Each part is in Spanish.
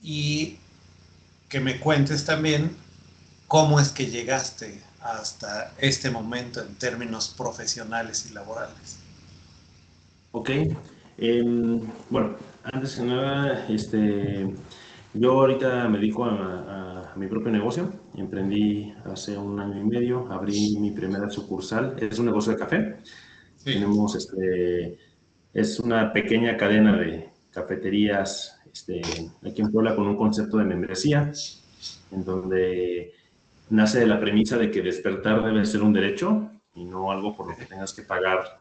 y que me cuentes también cómo es que llegaste hasta este momento en términos profesionales y laborales. Ok, bueno, antes que nada, yo ahorita me dedico a mi propio negocio. Emprendí hace 1 año y medio, abrí mi primera sucursal. Es un negocio de café. Sí. Tenemos, es una pequeña cadena de cafeterías, aquí en Puebla con un concepto de membresía, en donde nace de la premisa de que despertar debe ser un derecho y no algo por lo que tengas que pagar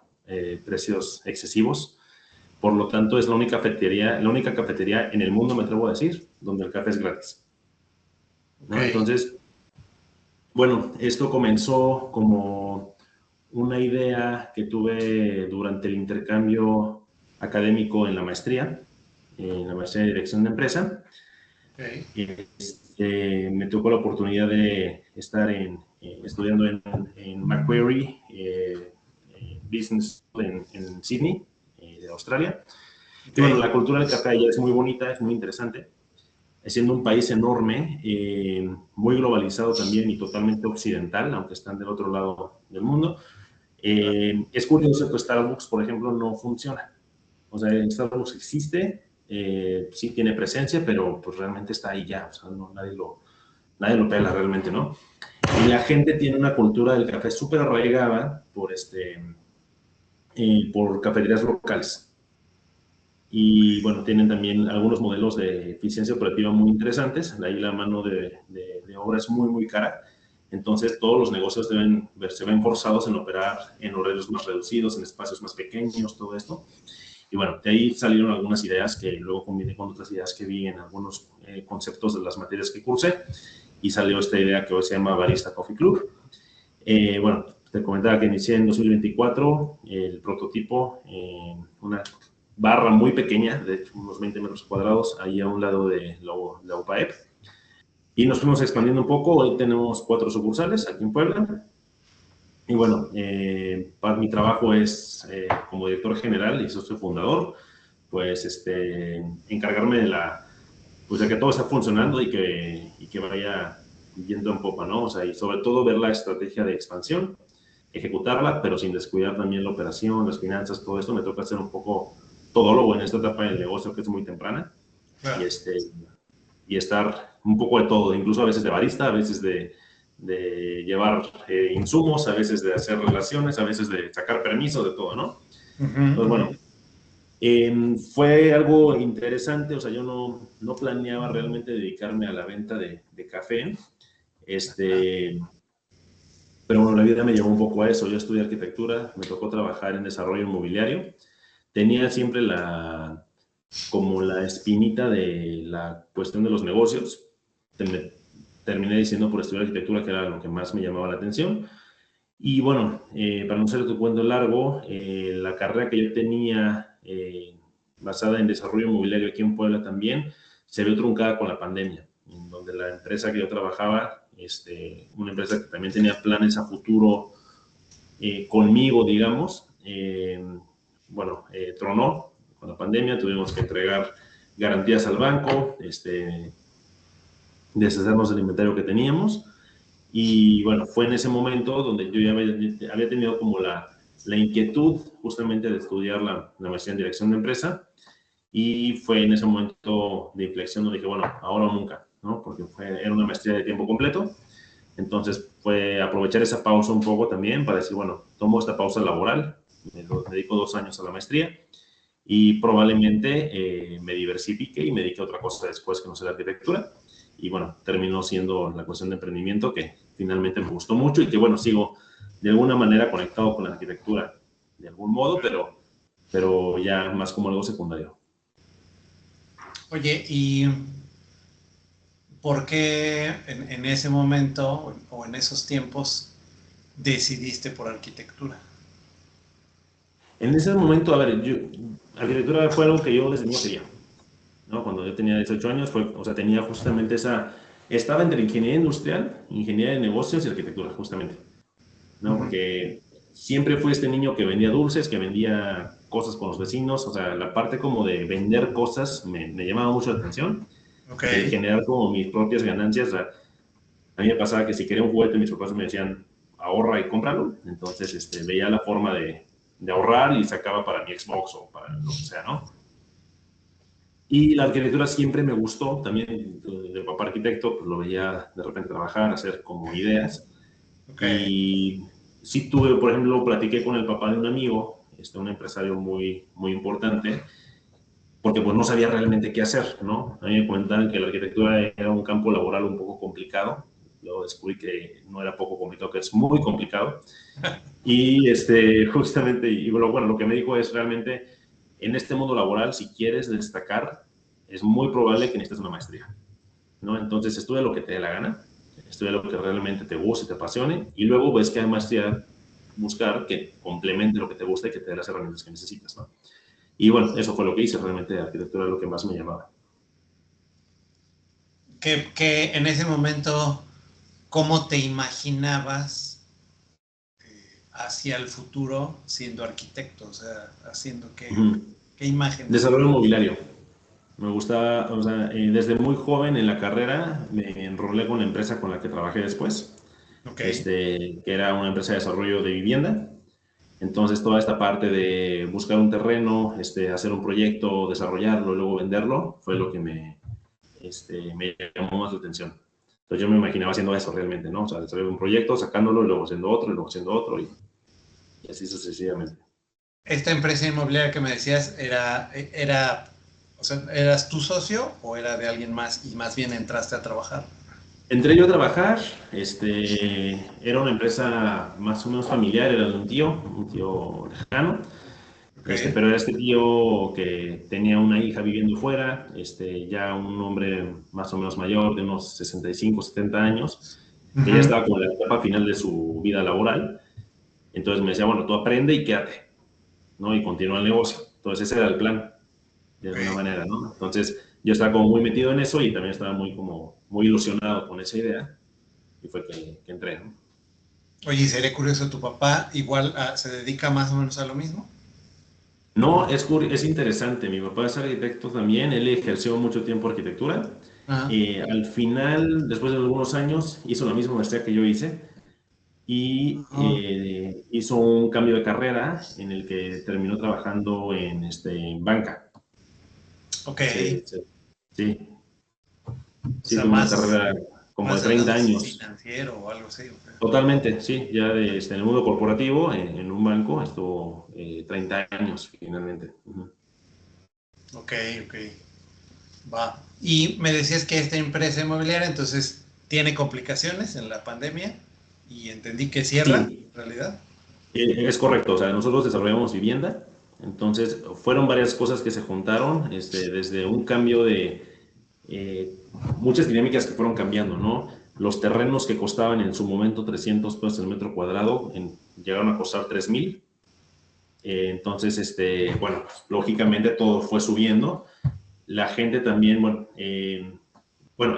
precios excesivos. Por lo tanto, es la única cafetería en el mundo, me atrevo a decir, donde el café es gratis, Ok. ¿no? Entonces, bueno, esto comenzó como una idea que tuve durante el intercambio académico en la maestría de dirección de empresa. Ok. Me tocó la oportunidad de estar estudiando en Macquarie Business School en Sydney, de Australia. Y bueno, Ok. la cultura del café allá es muy bonita, es muy interesante. Siendo un país enorme, muy globalizado también y totalmente occidental, aunque están del otro lado del mundo. Es curioso que Starbucks, por ejemplo, no funciona. O sea, Starbucks existe, sí tiene presencia, pero pues realmente está ahí ya. O sea, no, nadie lo pela realmente, ¿no? Y la gente tiene una cultura del café súper arraigada por cafeterías locales. Y bueno, tienen también algunos modelos de eficiencia operativa muy interesantes. Ahí la mano de obra es muy, muy cara. Entonces, todos los negocios se ven forzados en operar en horarios más reducidos, en espacios más pequeños, todo esto. Y bueno, de ahí salieron algunas ideas que luego combiné con otras ideas que vi en algunos conceptos de las materias que cursé. Y salió esta idea que hoy se llama Barista Coffee Club. Bueno, te comentaba que inicié en 2024 el prototipo en una barra muy pequeña, de hecho, unos 20 metros cuadrados, ahí a un lado de la UPAEP. Y nos fuimos expandiendo un poco. Hoy tenemos 4 sucursales aquí en Puebla. Y bueno, mi trabajo es como director general y socio fundador, pues encargarme pues de que todo está funcionando y que vaya yendo en popa, ¿no? O sea, y sobre todo ver la estrategia de expansión, ejecutarla, pero sin descuidar también la operación, las finanzas, todo esto. Me toca hacer un poco todólogo en esta etapa del negocio que es muy temprana y, Claro. y estar un poco de todo, incluso a veces de barista, a veces de llevar insumos, a veces de hacer relaciones, a veces de sacar permisos, de todo, ¿no? Entonces, bueno, fue algo interesante. O sea, yo no planeaba realmente dedicarme a la venta de café, pero bueno, la vida me llevó un poco a eso. Yo estudié arquitectura, me tocó trabajar en desarrollo inmobiliario. Tenía siempre como la espinita de la cuestión de los negocios. Terminé diciendo por estudiar arquitectura que era lo que más me llamaba la atención. Y bueno, para no ser tu cuento largo, la carrera que yo tenía basada en desarrollo inmobiliario aquí en Puebla también se vio truncada con la pandemia, en donde la empresa que yo trabajaba, una empresa que también tenía planes a futuro conmigo, digamos, tronó con la pandemia. Tuvimos que entregar garantías al banco, deshacernos del inventario que teníamos. Y bueno, fue en ese momento donde yo ya había tenido como la inquietud justamente de estudiar la maestría en dirección de empresa. Y fue en ese momento de inflexión donde dije, bueno, ahora o nunca, ¿no? Porque era una maestría de tiempo completo. Entonces fue aprovechar esa pausa un poco también para decir, bueno, tomo esta pausa laboral, me dedico 2 años a la maestría y probablemente me diversifique y me dedique a otra cosa después que no sea la arquitectura. Y bueno, terminó siendo la cuestión de emprendimiento que finalmente me gustó mucho y que bueno, sigo de alguna manera conectado con la arquitectura de algún modo, pero ya más como algo secundario. Oye, ¿y por qué en ese momento o en esos tiempos decidiste por arquitectura? En ese momento, a ver, arquitectura fue algo que yo desde niño quería, ¿no? Cuando yo tenía 18 años, o sea, tenía justamente estaba entre ingeniería industrial, ingeniería de negocios y arquitectura, justamente, ¿no? Ujú. Porque siempre fui este niño que vendía dulces, que vendía cosas con los vecinos. O sea, la parte como de vender cosas me llamaba mucho la atención. Ok. de generar como mis propias ganancias. O sea, a mí me pasaba que si quería un juguete, mis papás me decían, ahorra y cómpralo. Entonces, veía la forma de ahorrar y sacaba para mi Xbox o para lo que sea, ¿no? Y la arquitectura siempre me gustó, también el papá arquitecto, pues lo veía de repente trabajar, hacer como ideas. Ok. Y sí tuve, por ejemplo, platiqué con el papá de un amigo, un empresario muy, muy importante, porque pues no sabía realmente qué hacer, ¿no? A mí me comentaban que la arquitectura era un campo laboral un poco complicado, luego descubrí que no era poco complicado, que es muy complicado. Y justamente, y bueno, lo que me dijo es realmente, en este mundo laboral, si quieres destacar, es muy probable que necesites una maestría, ¿no? Entonces, estudia lo que te dé la gana, estudia lo que realmente te guste y te apasione, y luego ves que hay maestría buscar que complemente lo que te gusta y que te dé las herramientas que necesitas, ¿no? Y bueno, eso fue lo que hice, realmente arquitectura es lo que más me llamaba. Que en ese momento, ¿cómo te imaginabas hacia el futuro siendo arquitecto? O sea, haciendo qué imagen Desarrollo tenías. inmobiliario. Me gustaba, o sea, desde muy joven en la carrera me enrolé con la empresa con la que trabajé después, Ok. que era una empresa de desarrollo de vivienda. Entonces, toda esta parte de buscar un terreno, hacer un proyecto, desarrollarlo y luego venderlo, fue lo que me llamó más la atención. Entonces, yo me imaginaba haciendo eso realmente, ¿no? O sea, desarrollar un proyecto, sacándolo, y luego haciendo otro, y luego haciendo otro, y así sucesivamente. Esta empresa inmobiliaria que me decías o sea, ¿eras tu socio o era de alguien más y más bien entraste a trabajar? Entré yo a trabajar, era una empresa más o menos familiar, era de un tío lejano, Ok. pero era este tío que tenía una hija viviendo fuera, ya un hombre más o menos mayor, de unos 65, 70 años, que ya Ujú. estaba con la etapa final de su vida laboral. Entonces me decía, bueno, tú aprende y quédate, ¿no? Y continúa el negocio. Entonces ese era el plan, de Ok. alguna manera, ¿no? Entonces yo estaba como muy metido en eso y también estaba muy ilusionado con esa idea y fue que entré, ¿no? Oye, y sería curioso, ¿tu papá igual se dedica más o menos a lo mismo? No, es interesante. Mi papá es arquitecto también. Él ejerció mucho tiempo arquitectura. Ajá. Al final, después de algunos años, hizo la misma maestría que yo hice y Ajá. hizo un cambio de carrera en el que terminó trabajando en banca. Ok. Sí, O sí, sea, tuvo una carrera como de más del 30 lado años. financiero o algo así. Ok. Totalmente, sí, ya en el mundo corporativo, en un banco, estuvo 30 años finalmente. Ujú. Ok, ok. Va. Y me decías que esta empresa inmobiliaria entonces tiene complicaciones en la pandemia y entendí que cierra, Sí, en realidad. Es correcto, o sea, nosotros desarrollamos vivienda, entonces fueron varias cosas que se juntaron, desde un cambio de muchas dinámicas que fueron cambiando, ¿no? Los terrenos que costaban en su momento 300 pesos el metro cuadrado llegaron a costar 3,000. Entonces, bueno, lógicamente todo fue subiendo. La gente también, bueno,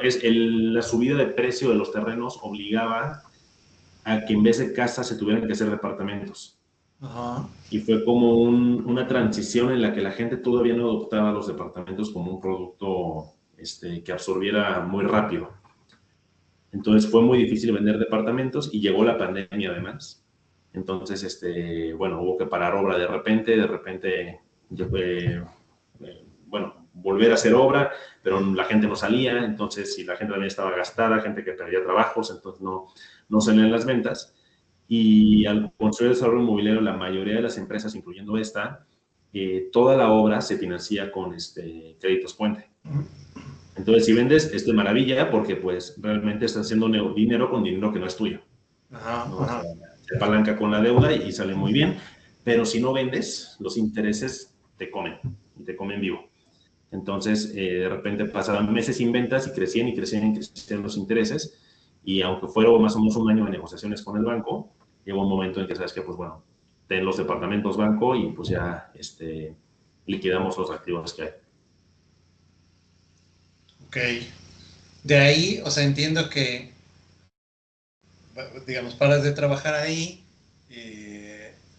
la subida de precio de los terrenos obligaba a que en vez de casas se tuvieran que hacer departamentos. Ajá. Y fue como una transición en la que la gente todavía no adoptaba los departamentos como un producto que absorbiera muy rápido. Entonces fue muy difícil vender departamentos y llegó la pandemia además. Entonces, bueno, hubo que parar obra de repente, bueno, volver a hacer obra, pero la gente no salía, entonces si la gente también estaba gastada, gente que perdía trabajos, entonces no salían las ventas. Y al construir el desarrollo inmobiliario, la mayoría de las empresas, incluyendo esta, toda la obra se financia con créditos puente. Entonces, si vendes, esto es maravilla porque pues realmente estás haciendo dinero con dinero que no es tuyo, Ajá. ¿no? O sea, Ajá. se apalanca con la deuda y sale muy bien, pero si no vendes, los intereses te comen y te comen vivo. Entonces, de repente pasaban meses sin ventas y crecían y crecían y crecían los intereses. Y aunque fuera más o menos un año de negociaciones con el banco, llegó un momento en que sabes que, pues bueno, ten los departamentos banco y pues ya liquidamos los activos que hay. Ok. De ahí, o sea, entiendo que, digamos, paras de trabajar ahí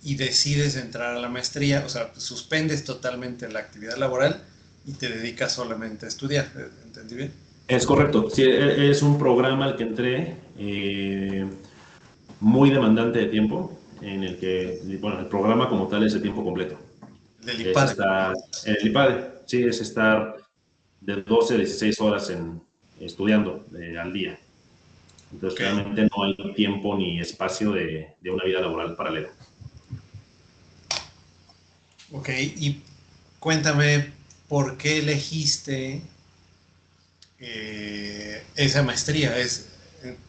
y decides entrar a la maestría, o sea, suspendes totalmente la actividad laboral Y te dedicas solamente a estudiar, ¿entendí bien? Es correcto, sí, es un programa al que entré muy demandante de tiempo, en el que, bueno, el programa como tal es de tiempo completo. Del Es IPADE. estar en el IPADE, sí, es estar de 12 a 16 horas estudiando al día. Entonces, Okay. realmente no hay tiempo ni espacio de una vida laboral paralela. Ok, y cuéntame, ¿por qué elegiste esa maestría?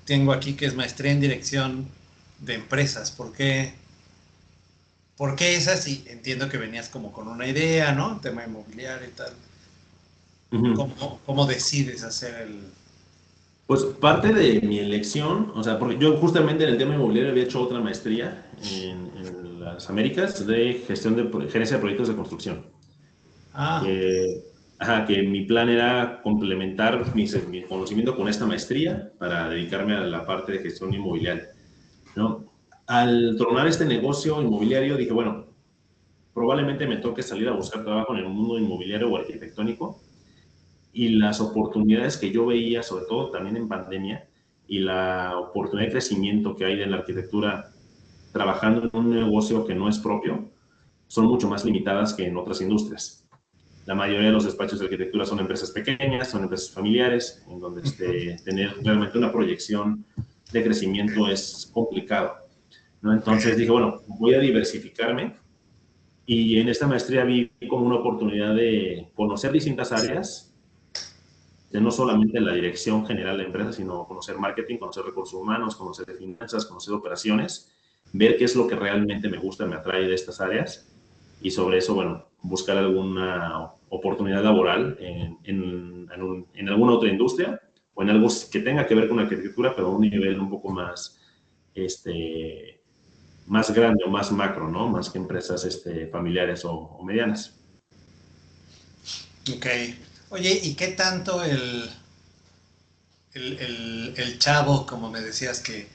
Tengo aquí que es maestría en dirección de empresas. ¿Por qué esa? Sí, entiendo que venías como con una idea, ¿no? Tema inmobiliario y tal. Ujú. ¿Cómo decides hacer el...? Pues parte de mi elección, o sea, porque yo justamente en el tema inmobiliario había hecho otra maestría en las Américas de gerencia de proyectos de construcción. Ah, ok. Que mi plan era complementar mi conocimiento con esta maestría para dedicarme a la parte de gestión inmobiliaria, ¿no? Al tronar este negocio inmobiliario dije, bueno, probablemente me toque salir a buscar trabajo en el mundo inmobiliario o arquitectónico, y las oportunidades que yo veía, sobre todo también en pandemia, y la oportunidad de crecimiento que hay en la arquitectura trabajando en un negocio que no es propio, son mucho más limitadas que en otras industrias. La mayoría de los despachos de arquitectura son empresas pequeñas, son empresas familiares, en donde tener realmente una proyección de crecimiento es complicado, ¿no? Entonces dije, bueno, voy a diversificarme, y en esta maestría vi como una oportunidad de conocer distintas áreas, de no solamente la dirección general de la empresa, sino conocer marketing, conocer recursos humanos, conocer finanzas, conocer operaciones, ver qué es lo que realmente me gusta, me atrae de estas áreas, y sobre eso, bueno, buscar alguna oportunidad laboral en alguna otra industria o en algo que tenga que ver con la arquitectura, pero a un nivel un poco más, más grande o más macro, ¿no? Más que empresas familiares o medianas. Ok. Oye, ¿y qué tanto el chavo, como me decías, que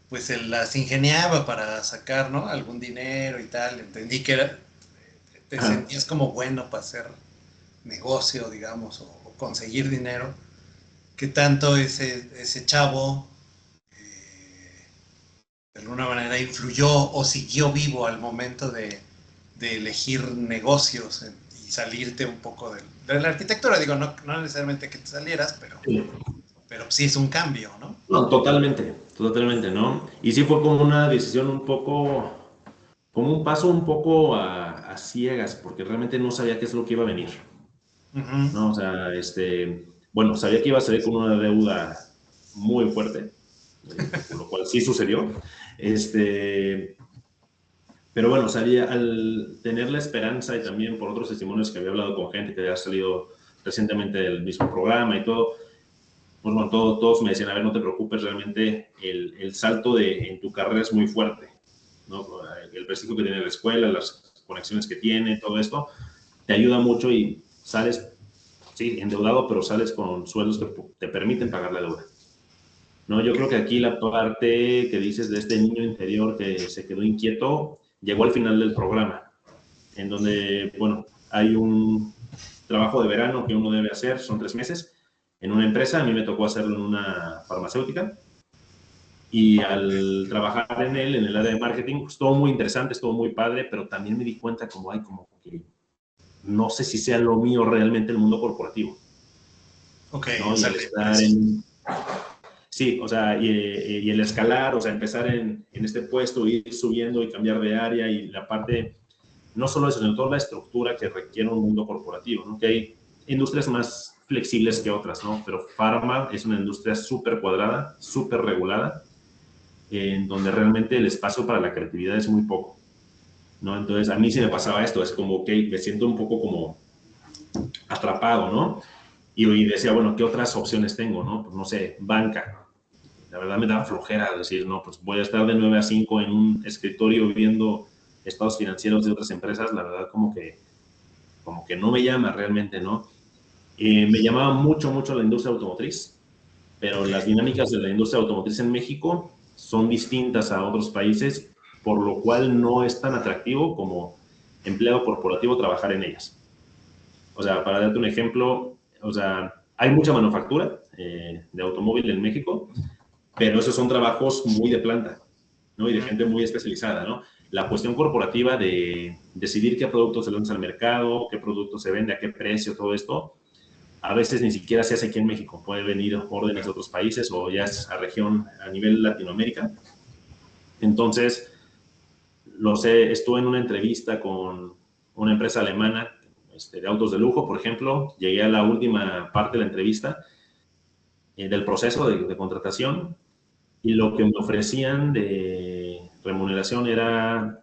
pues él las ingeniaba para sacar, ¿no? Algún dinero y tal? Entendí que te Ajá. sentías como bueno para hacer negocio, digamos, o conseguir dinero. ¿Qué tanto ese chavo de alguna manera influyó o siguió vivo al momento de elegir negocios y salirte un poco de la arquitectura? Digo, no necesariamente que te salieras, Sí. pero sí es un cambio, ¿no? No, totalmente, ¿no? Y sí fue como una decisión un poco, como un paso un poco a ciegas, porque realmente no sabía qué es lo que iba a venir, Ujú. ¿no? O sea, bueno, sabía que iba a salir con una deuda muy fuerte, lo cual sí sucedió, pero bueno, sabía, al tener la esperanza, y también por otros testimonios que había hablado con gente que había salido recientemente del mismo programa y todo, pues bueno, todos me decían, a ver, no te preocupes, realmente el salto en tu carrera es muy fuerte, ¿no? El prestigio que tiene la escuela, las conexiones que tiene, todo esto, te ayuda mucho y sales, sí, endeudado, pero sales con sueldos que te permiten pagar la deuda, ¿no? Yo creo que aquí la parte que dices de este niño interior que se quedó inquieto, llegó al final del programa, en donde, bueno, hay un trabajo de verano que uno debe hacer, son 3 meses, en una empresa. A mí me tocó hacerlo en una farmacéutica, y al trabajar en él, en el área de marketing, pues todo muy interesante, estuvo muy padre, pero también me di cuenta como que no sé si sea lo mío realmente el mundo corporativo, Ok, o ¿no? Y sea, el estar sí, o sea, y el escalar, o sea, empezar en este puesto, ir subiendo y cambiar de área, y la parte, no solo eso, sino toda la estructura que requiere un mundo corporativo, ¿no? Que hay industrias más flexibles que otras, ¿no? Pero Pharma es una industria súper cuadrada, súper regulada, en donde realmente el espacio para la creatividad es muy poco, ¿no? Entonces, a mí sí me pasaba esto, es como que me siento un poco como atrapado, ¿no? Y decía, bueno, ¿qué otras opciones tengo, no? Pues no sé, banca. La verdad me daba flojera decir, no, pues voy a estar de 9 a 5 en un escritorio viendo estados financieros de otras empresas. La verdad como que no me llama realmente, ¿no? Me llamaba mucho la industria automotriz, pero ok, las dinámicas de la industria automotriz en México son distintas a otros países, por lo cual no es tan atractivo como empleado corporativo trabajar en ellas. O sea, para darte un ejemplo, o sea, hay mucha manufactura de automóvil en México, pero esos son trabajos muy de planta, ¿no? Y de gente muy especializada, ¿no? La cuestión corporativa de decidir qué producto se lanza al mercado, qué producto se vende, a qué precio, todo esto, a veces ni siquiera se hace aquí en México. Puede venir órdenes de otros países o ya es a región, a nivel Latinoamérica. Entonces, lo sé, estuve en una entrevista con una empresa alemana de autos de lujo, por ejemplo. Llegué a la última parte de la entrevista del proceso de contratación y lo que me ofrecían de remuneración era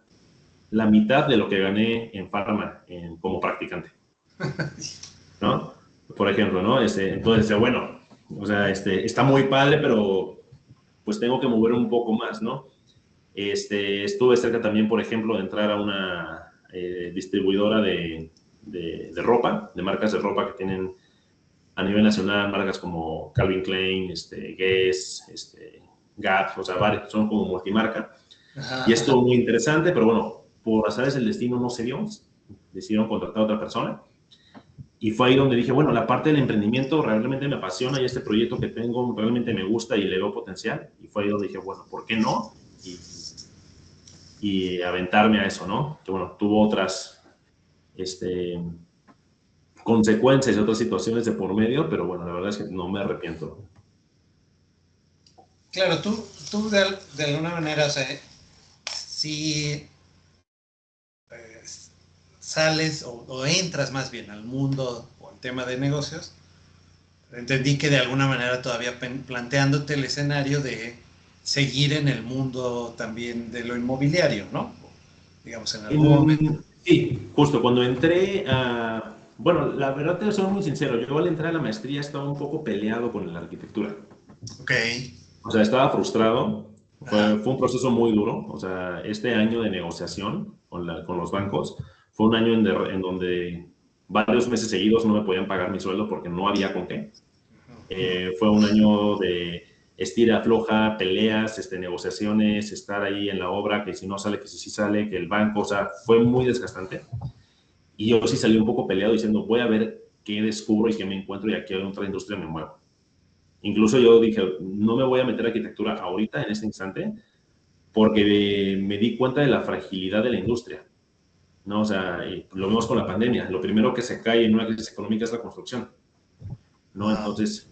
la mitad de lo que gané en Pharma como practicante, ¿no? Por ejemplo, ¿no? Entonces, bueno, o sea, está muy padre, pero pues tengo que mover un poco más, ¿no? Estuve cerca también, por ejemplo, de entrar a una distribuidora de ropa, de marcas de ropa que tienen a nivel nacional, marcas como Calvin Klein, Guess, Gap, o sea, varios, son como multimarca. Y esto muy interesante, pero bueno, por azares el destino no se dio, decidieron contratar a otra persona. Y fue ahí donde dije, bueno, la parte del emprendimiento realmente me apasiona y este proyecto que tengo realmente me gusta y le veo potencial. Y fue ahí donde dije, bueno, ¿por qué no? Y aventarme a eso, ¿no? Que bueno, tuvo otras consecuencias y otras situaciones de por medio, pero bueno, la verdad es que no me arrepiento. Claro, tú de alguna manera, o sea, si sales o entras más bien al mundo o al tema de negocios, entendí que de alguna manera todavía planteándote el escenario de seguir en el mundo también de lo inmobiliario, ¿no? Digamos, en algún momento. Sí, justo cuando entré a... Bueno, la verdad te soy muy sincero, yo al entrar a la maestría estaba un poco peleado con la arquitectura. Ok. O sea, estaba frustrado, fue Ajá. un proceso muy duro, o sea, este año de negociación con los bancos fue un año en donde varios meses seguidos no me podían pagar mi sueldo porque no había con qué. Fue un año de estira, afloja, peleas, negociaciones, estar ahí en la obra, que si no sale, que si sí sale, que el banco, o sea, fue muy desgastante. Y yo sí salí un poco peleado diciendo, voy a ver qué descubro y qué me encuentro y aquí en otra industria me muevo. Incluso yo dije, no me voy a meter a arquitectura ahorita, en este instante, porque me di cuenta de la fragilidad de la industria, ¿no? O sea, lo vemos con la pandemia. Lo primero que se cae en una crisis económica es la construcción, ¿no? Entonces,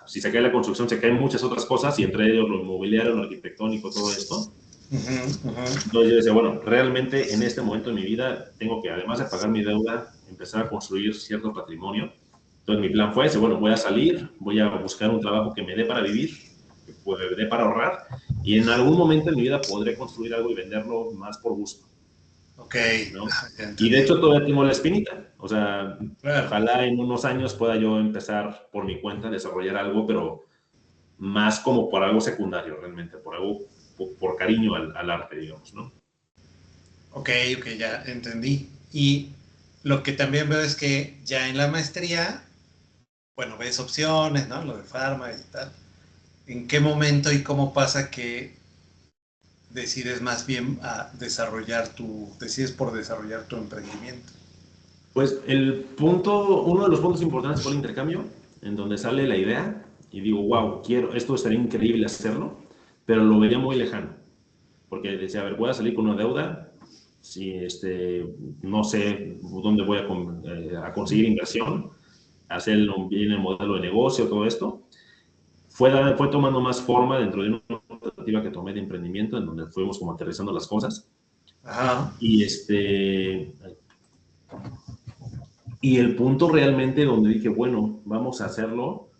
si se cae la construcción, se caen muchas otras cosas, y entre ellos lo inmobiliario, lo arquitectónico, todo esto. Entonces yo decía, bueno, realmente en este momento de mi vida tengo que, además de pagar mi deuda, empezar a construir cierto patrimonio. Entonces mi plan fue ese, bueno, voy a salir, voy a buscar un trabajo que me dé para vivir, que me dé para ahorrar, y en algún momento en mi vida podré construir algo y venderlo más por gusto. Ok. ¿No? Y de hecho todavía tengo la espinita, o sea, Claro. ojalá en unos años pueda yo empezar por mi cuenta a desarrollar algo, pero más como por algo secundario realmente, por algo, por cariño al arte, digamos, ¿no? Ok, ok, ya entendí. Y lo que también veo es que ya en la maestría, bueno, ves opciones, ¿no? Lo de farma y tal. ¿En qué momento y cómo pasa que decides más bien decides por desarrollar tu emprendimiento? Pues uno de los puntos importantes fue el intercambio, en donde sale la idea y digo, wow, esto estaría increíble hacerlo, pero lo veía muy lejano, porque decía, a ver, voy a salir con una deuda, si no sé dónde voy a conseguir inversión, hacer bien el modelo de negocio, todo esto. Fue tomando más forma dentro de una alternativa que tomé de emprendimiento, en donde fuimos como aterrizando las cosas. Ajá. Y y el punto realmente donde dije, bueno, vamos a hacerlo,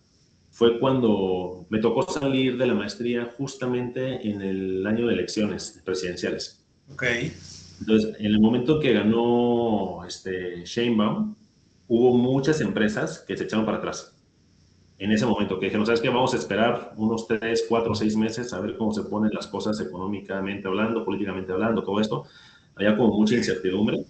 fue cuando me tocó salir de la maestría justamente en el año de elecciones presidenciales. Ok. Entonces, en el momento que ganó Sheinbaum, hubo muchas empresas que se echaron para atrás. En ese momento que dijeron, ¿sabes qué? Vamos a esperar unos 3, 4, 6 meses a ver cómo se ponen las cosas económicamente hablando, políticamente hablando, todo esto. Había como mucha incertidumbre.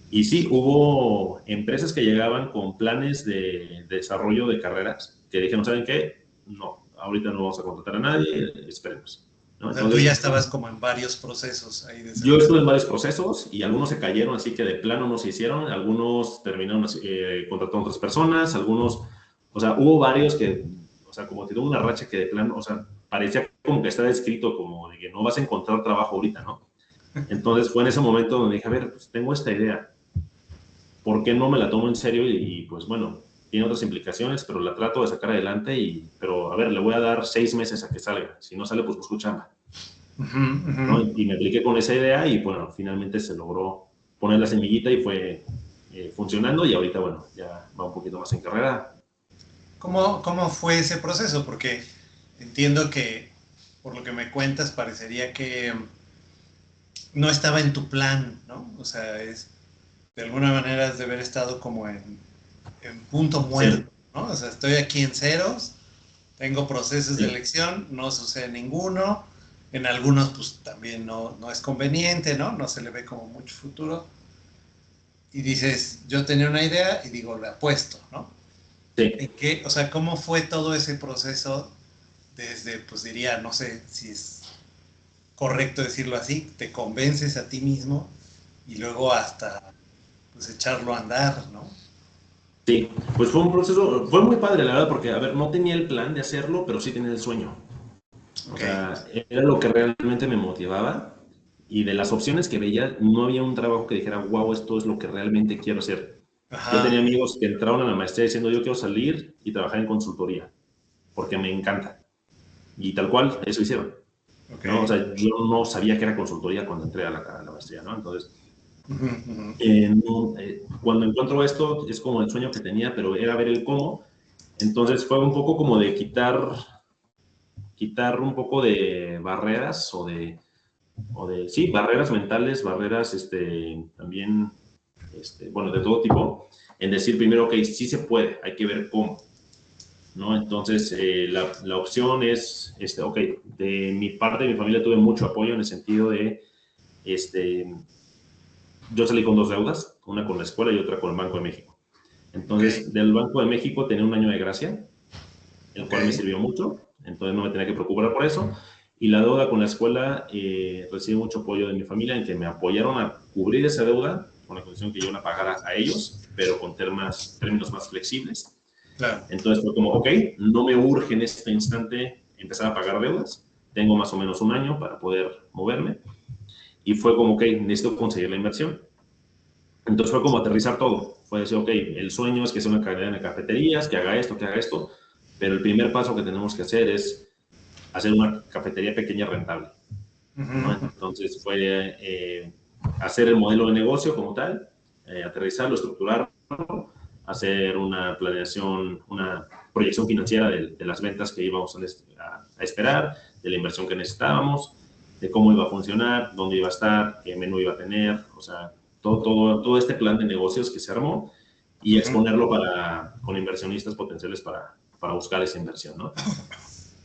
Y sí, hubo empresas que llegaban con planes de desarrollo de carreras que dijeron, ¿saben qué? No, ahorita no vamos a contratar a nadie, esperemos, ¿no? O sea, tú ya estabas como en varios procesos ahí de yo estuve en varios procesos y algunos se cayeron, así que de plano no se hicieron, algunos terminaron contratando a otras personas, algunos, o sea, hubo varios que, o sea, como te digo, una racha que de plano, o sea, parecía como que estaba escrito como de que no vas a encontrar trabajo ahorita, ¿no? Entonces fue en ese momento donde dije, a ver, pues tengo esta idea, ¿por qué no me la tomo en serio? Y pues bueno, tiene otras implicaciones, pero la trato de sacar adelante pero a ver, le voy a dar 6 meses a que salga, si no sale, pues busco chamba. ¿No? Y me apliqué con esa idea y bueno, finalmente se logró poner la semillita y fue funcionando y ahorita, bueno, ya va un poquito más en carrera. ¿Cómo fue ese proceso? Porque entiendo que, por lo que me cuentas, parecería que no estaba en tu plan, ¿no? O sea, de alguna manera es de haber estado como en punto muerto, sí. ¿No? O sea, estoy aquí en ceros, tengo procesos de elección, no sucede ninguno, en algunos pues también no es conveniente, ¿no? No se le ve como mucho futuro. Y dices, yo tenía una idea y digo, le apuesto, ¿no? Sí. ¿En qué, o sea, cómo fue todo ese proceso desde, pues diría, no sé si es correcto decirlo así, te convences a ti mismo y luego hasta pues echarlo a andar, ¿no? Sí, pues fue un proceso, fue muy padre la verdad, porque a ver, no tenía el plan de hacerlo, pero sí tenía el sueño. O sea, era lo que realmente me motivaba y de las opciones que veía, no había un trabajo que dijera, wow, esto es lo que realmente quiero hacer. Ajá. Yo tenía amigos que entraron a la maestría diciendo, yo quiero salir y trabajar en consultoría, porque me encanta. Y tal cual, eso hicieron. ¿No? O sea, yo no sabía que era consultoría cuando entré a la maestría, ¿no? Entonces, cuando encuentro esto, es como el sueño que tenía, pero era ver el cómo. Entonces fue un poco como de quitar un poco de barreras sí, barreras mentales, barreras también, bueno, de todo tipo, en decir primero, ok, sí se puede, hay que ver cómo, ¿no? Entonces, la opción es, ok, de mi parte, de mi familia tuve mucho apoyo en el sentido de, yo salí con 2 deudas, una con la escuela y otra con el Banco de México. Entonces, del Banco de México tenía un año de gracia, el cual me sirvió mucho, entonces no me tenía que preocupar por eso. Y la deuda con la escuela, recibí mucho apoyo de mi familia en que me apoyaron a cubrir esa deuda con la condición que yo la pagara a ellos, pero con términos más flexibles. Claro. Entonces fue como, ok, no me urge en este instante empezar a pagar deudas, tengo más o menos un año para poder moverme. Y fue como, ok, necesito conseguir la inversión. Entonces fue como aterrizar todo. Fue decir, ok, el sueño es que sea una cadena de cafeterías, que haga esto, pero el primer paso que tenemos que hacer es hacer una cafetería pequeña rentable, ¿no? Entonces fue hacer el modelo de negocio como tal, aterrizarlo, estructurarlo, hacer una planeación, una proyección financiera de las ventas que íbamos a esperar, de la inversión que necesitábamos, de cómo iba a funcionar, dónde iba a estar, qué menú iba a tener, o sea, todo este plan de negocios que se armó y exponerlo con inversionistas potenciales para buscar esa inversión, ¿no?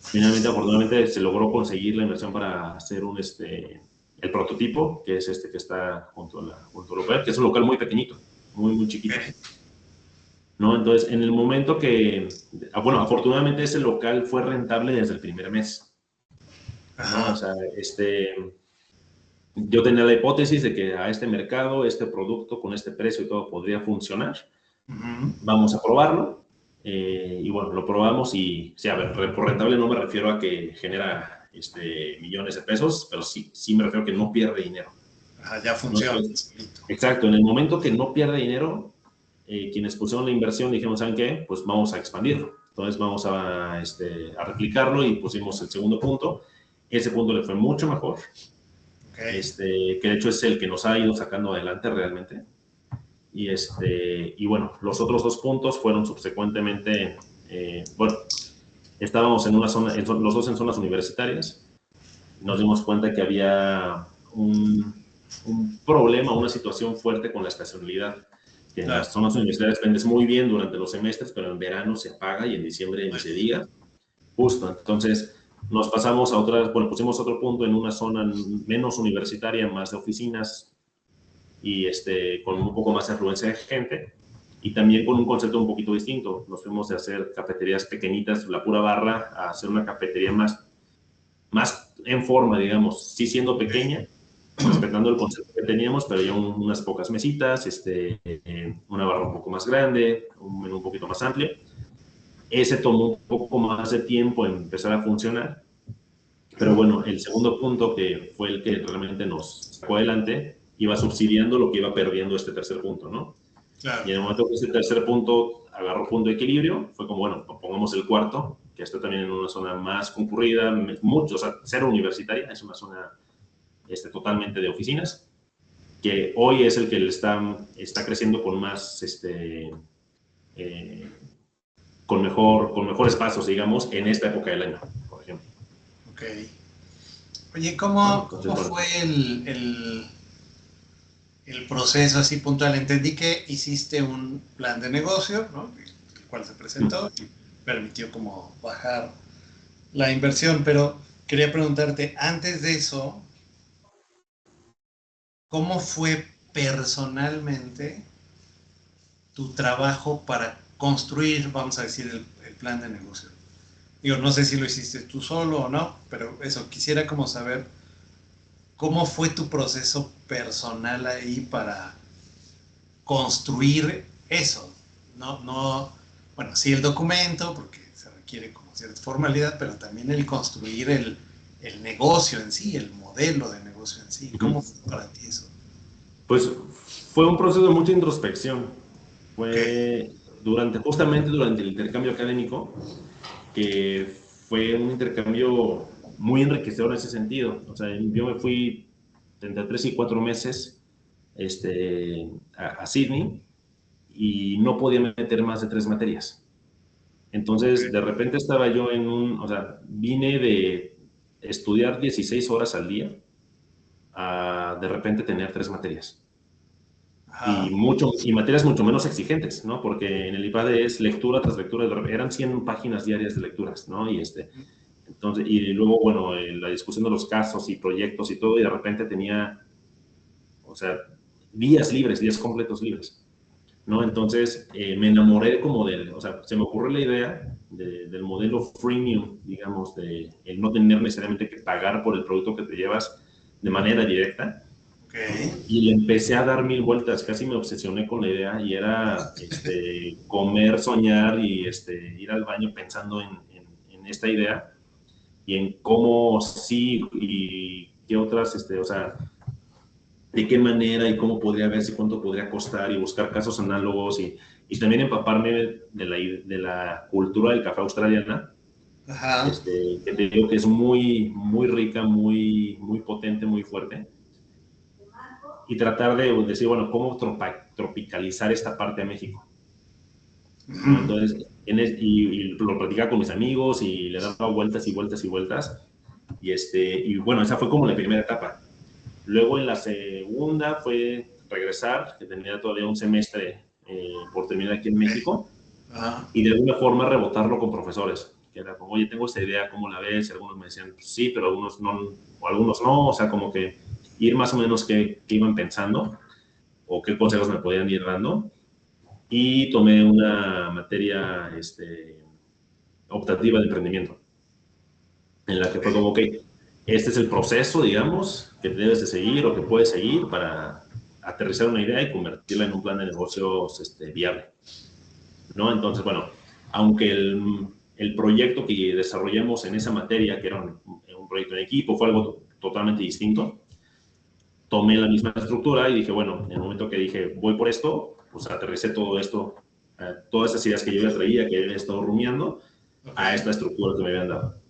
Finalmente, afortunadamente, se logró conseguir la inversión para hacer el prototipo, que es que está junto a Europea, que es un local muy pequeñito, muy chiquito. ¿No? Entonces, en el momento bueno, afortunadamente ese local fue rentable desde el primer mes. ¿No? O sea, yo tenía la hipótesis de que a este mercado, este producto con este precio y todo podría funcionar. Vamos a probarlo. Y bueno, lo probamos y, sí, a ver, por rentable no me refiero a que genera millones de pesos, pero sí me refiero a que no pierde dinero. Ya funciona. ¿No? Exacto, en el momento que no pierde dinero, quienes pusieron la inversión dijeron, ¿saben qué? Pues vamos a expandirlo. Entonces vamos a replicarlo y pusimos el segundo punto. Ese punto le fue mucho mejor. Que de hecho es el que nos ha ido sacando adelante realmente. Y bueno, los otros 2 puntos fueron subsecuentemente, bueno, estábamos en una zona, los dos en zonas universitarias. Nos dimos cuenta que había un problema, una situación fuerte con la estacionalidad. Que en las zonas universitarias vendes muy bien durante los semestres, pero en verano se apaga y en diciembre ni se diga. Justo, entonces nos pasamos a pusimos otro punto en una zona menos universitaria, más de oficinas y con un poco más de afluencia de gente y también con un concepto un poquito distinto. Nos fuimos de hacer cafeterías pequeñitas, la pura barra, a hacer una cafetería más más en forma, digamos, sí siendo pequeña, respetando el concepto que teníamos, pero ya unas pocas mesitas, una barra un poco más grande, un menú un poquito más amplio. Ese tomó un poco más de tiempo en empezar a funcionar, pero bueno, el segundo punto, que fue el que realmente nos sacó adelante, iba subsidiando lo que iba perdiendo este tercer punto, ¿no? Claro. Y en el momento que ese tercer punto agarró punto de equilibrio, fue como, bueno, pongamos el cuarto, que está también en una zona más concurrida, mucho, o sea, cero universitaria, es una zona totalmente de oficinas, que hoy es el que está creciendo con más, con mejores pasos, digamos, en esta época del año, por ejemplo. Ok. Oye, ¿cómo fue el proceso así puntual? Entendí que hiciste un plan de negocio, ¿no? El cual se presentó y permitió como bajar la inversión, pero quería preguntarte, antes de eso, ¿cómo fue personalmente tu trabajo para construir, vamos a decir, el plan de negocio? Digo, no sé si lo hiciste tú solo o no, pero eso, quisiera como saber cómo fue tu proceso personal ahí para construir eso. No, bueno, sí el documento, porque se requiere como cierta formalidad, pero también el construir el negocio en sí, el modelo de negocio en sí. ¿Cómo fue para ti eso? Pues fue un proceso de mucha introspección. Okay. Fue justamente durante el intercambio académico, que fue un intercambio muy enriquecedor en ese sentido. O sea, yo me fui entre 3 y 4 meses a Sydney y no podía meter más de 3 materias. Entonces, Okay. de repente estaba yo o sea, vine de estudiar 16 horas al día a de repente tener 3 materias. Ajá. Y materias mucho menos exigentes, ¿no? Porque en el IPAD es lectura tras lectura, eran 100 páginas diarias de lecturas, ¿no? Entonces, y luego, bueno, la discusión de los casos y proyectos y todo, y de repente tenía, o sea, días completos libres, ¿no? Entonces, me enamoré como o sea, se me ocurrió la idea del modelo freemium, digamos, de el no tener necesariamente que pagar por el producto que te llevas de manera directa. Okay. Y le empecé a dar mil vueltas, casi me obsesioné con la idea y era comer, soñar y ir al baño pensando en esta idea y en cómo sí y qué otras, o sea, de qué manera y cómo podría verse, cuánto podría costar y buscar casos análogos y también empaparme de la cultura del café australiana, Ajá. que te digo que es muy, muy rica, muy, muy potente, muy fuerte. Y tratar de decir, bueno, ¿cómo tropicalizar esta parte de México? ¿No? Entonces, y lo platicaba con mis amigos y le daba vueltas y vueltas y vueltas. Y bueno, esa fue como la primera etapa. Luego en la segunda fue regresar, que tenía todavía un semestre por terminar aquí en México, Ajá. y de alguna forma rebotarlo con profesores, que era como, oye, tengo esta idea, ¿cómo la ves? Y algunos me decían, pues, sí, pero algunos no, o algunos no, o sea, como que ir más o menos qué iban pensando o qué consejos me podían ir dando. Y tomé una materia optativa de emprendimiento, en la que fue como, ok, este es el proceso, digamos, que debes de seguir o que puedes seguir para aterrizar una idea y convertirla en un plan de negocios viable, ¿no? Entonces, bueno, aunque el proyecto que desarrollamos en esa materia, que era un proyecto en equipo, fue algo totalmente distinto, tomé la misma estructura y dije, bueno, en el momento que dije, voy por esto, pues aterricé todo esto, todas esas ideas que yo ya traía, que había estado rumiando, a Okay. esta estructura que me habían dado.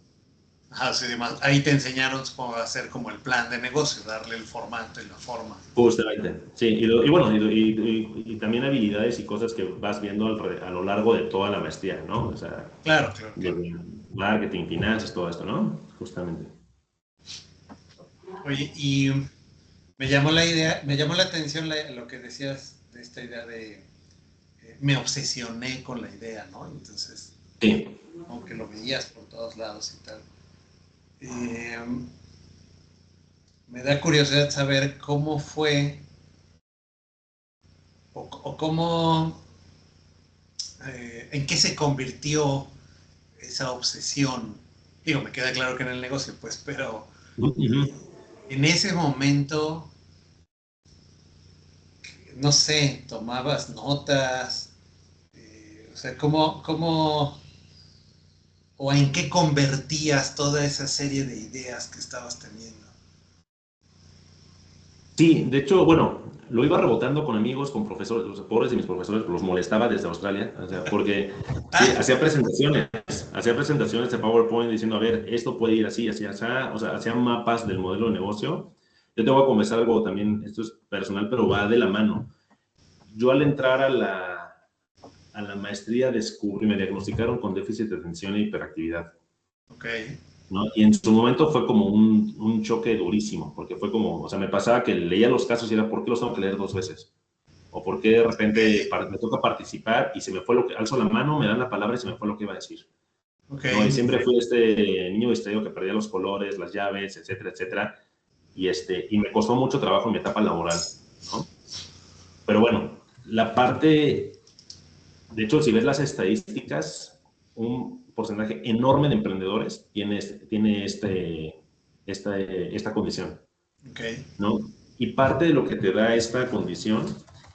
Ajá, sí, demás. Ahí te enseñaron cómo hacer como el plan de negocio, darle el formato y la forma. Justamente, sí, y bueno, y también habilidades y cosas que vas viendo a lo largo de toda la maestría, ¿no? O sea, Claro, claro, claro. de marketing, finanzas, todo esto, ¿no? Justamente. Oye, y me llamó la atención lo que decías de esta idea de me obsesioné con la idea, ¿no? Entonces, Sí. aunque lo veías por todos lados y tal. Eh, Me da curiosidad saber cómo fue o cómo, en qué se convirtió esa obsesión. Digo, me queda claro que en el negocio, pues, pero Ujú. en ese momento, no sé, tomabas notas, o sea, o en qué convertías toda esa serie de ideas que estabas teniendo. Sí, de hecho, bueno, lo iba rebotando con amigos, con profesores, los pobres de mis profesores, los molestaba desde Australia, o sea, porque sí, Ah, hacía presentaciones de PowerPoint diciendo, a ver, esto puede ir así, así, así, o sea, hacía mapas del modelo de negocio. Yo te voy a confesar algo también, esto es personal, pero va de la mano. Yo al entrar a la maestría descubrí, me diagnosticaron con déficit de atención e hiperactividad. ok. ¿No? Y en su momento fue como un choque durísimo, porque fue como, o sea, me pasaba que leía los casos y era, ¿por qué los tengo que leer dos veces? O por qué de repente me toca participar y se me fue lo que, alzo la mano, me dan la palabra y se me fue lo que iba a decir. Ok, ¿No? Y siempre fui este niño distraído que perdía los colores, las llaves, etcétera, etcétera. Y me costó mucho trabajo en mi etapa laboral, ¿no? Pero bueno, la parte, de hecho, si ves las estadísticas, un porcentaje enorme de emprendedores tiene esta condición, ok. ¿no? Y parte de lo que te da esta condición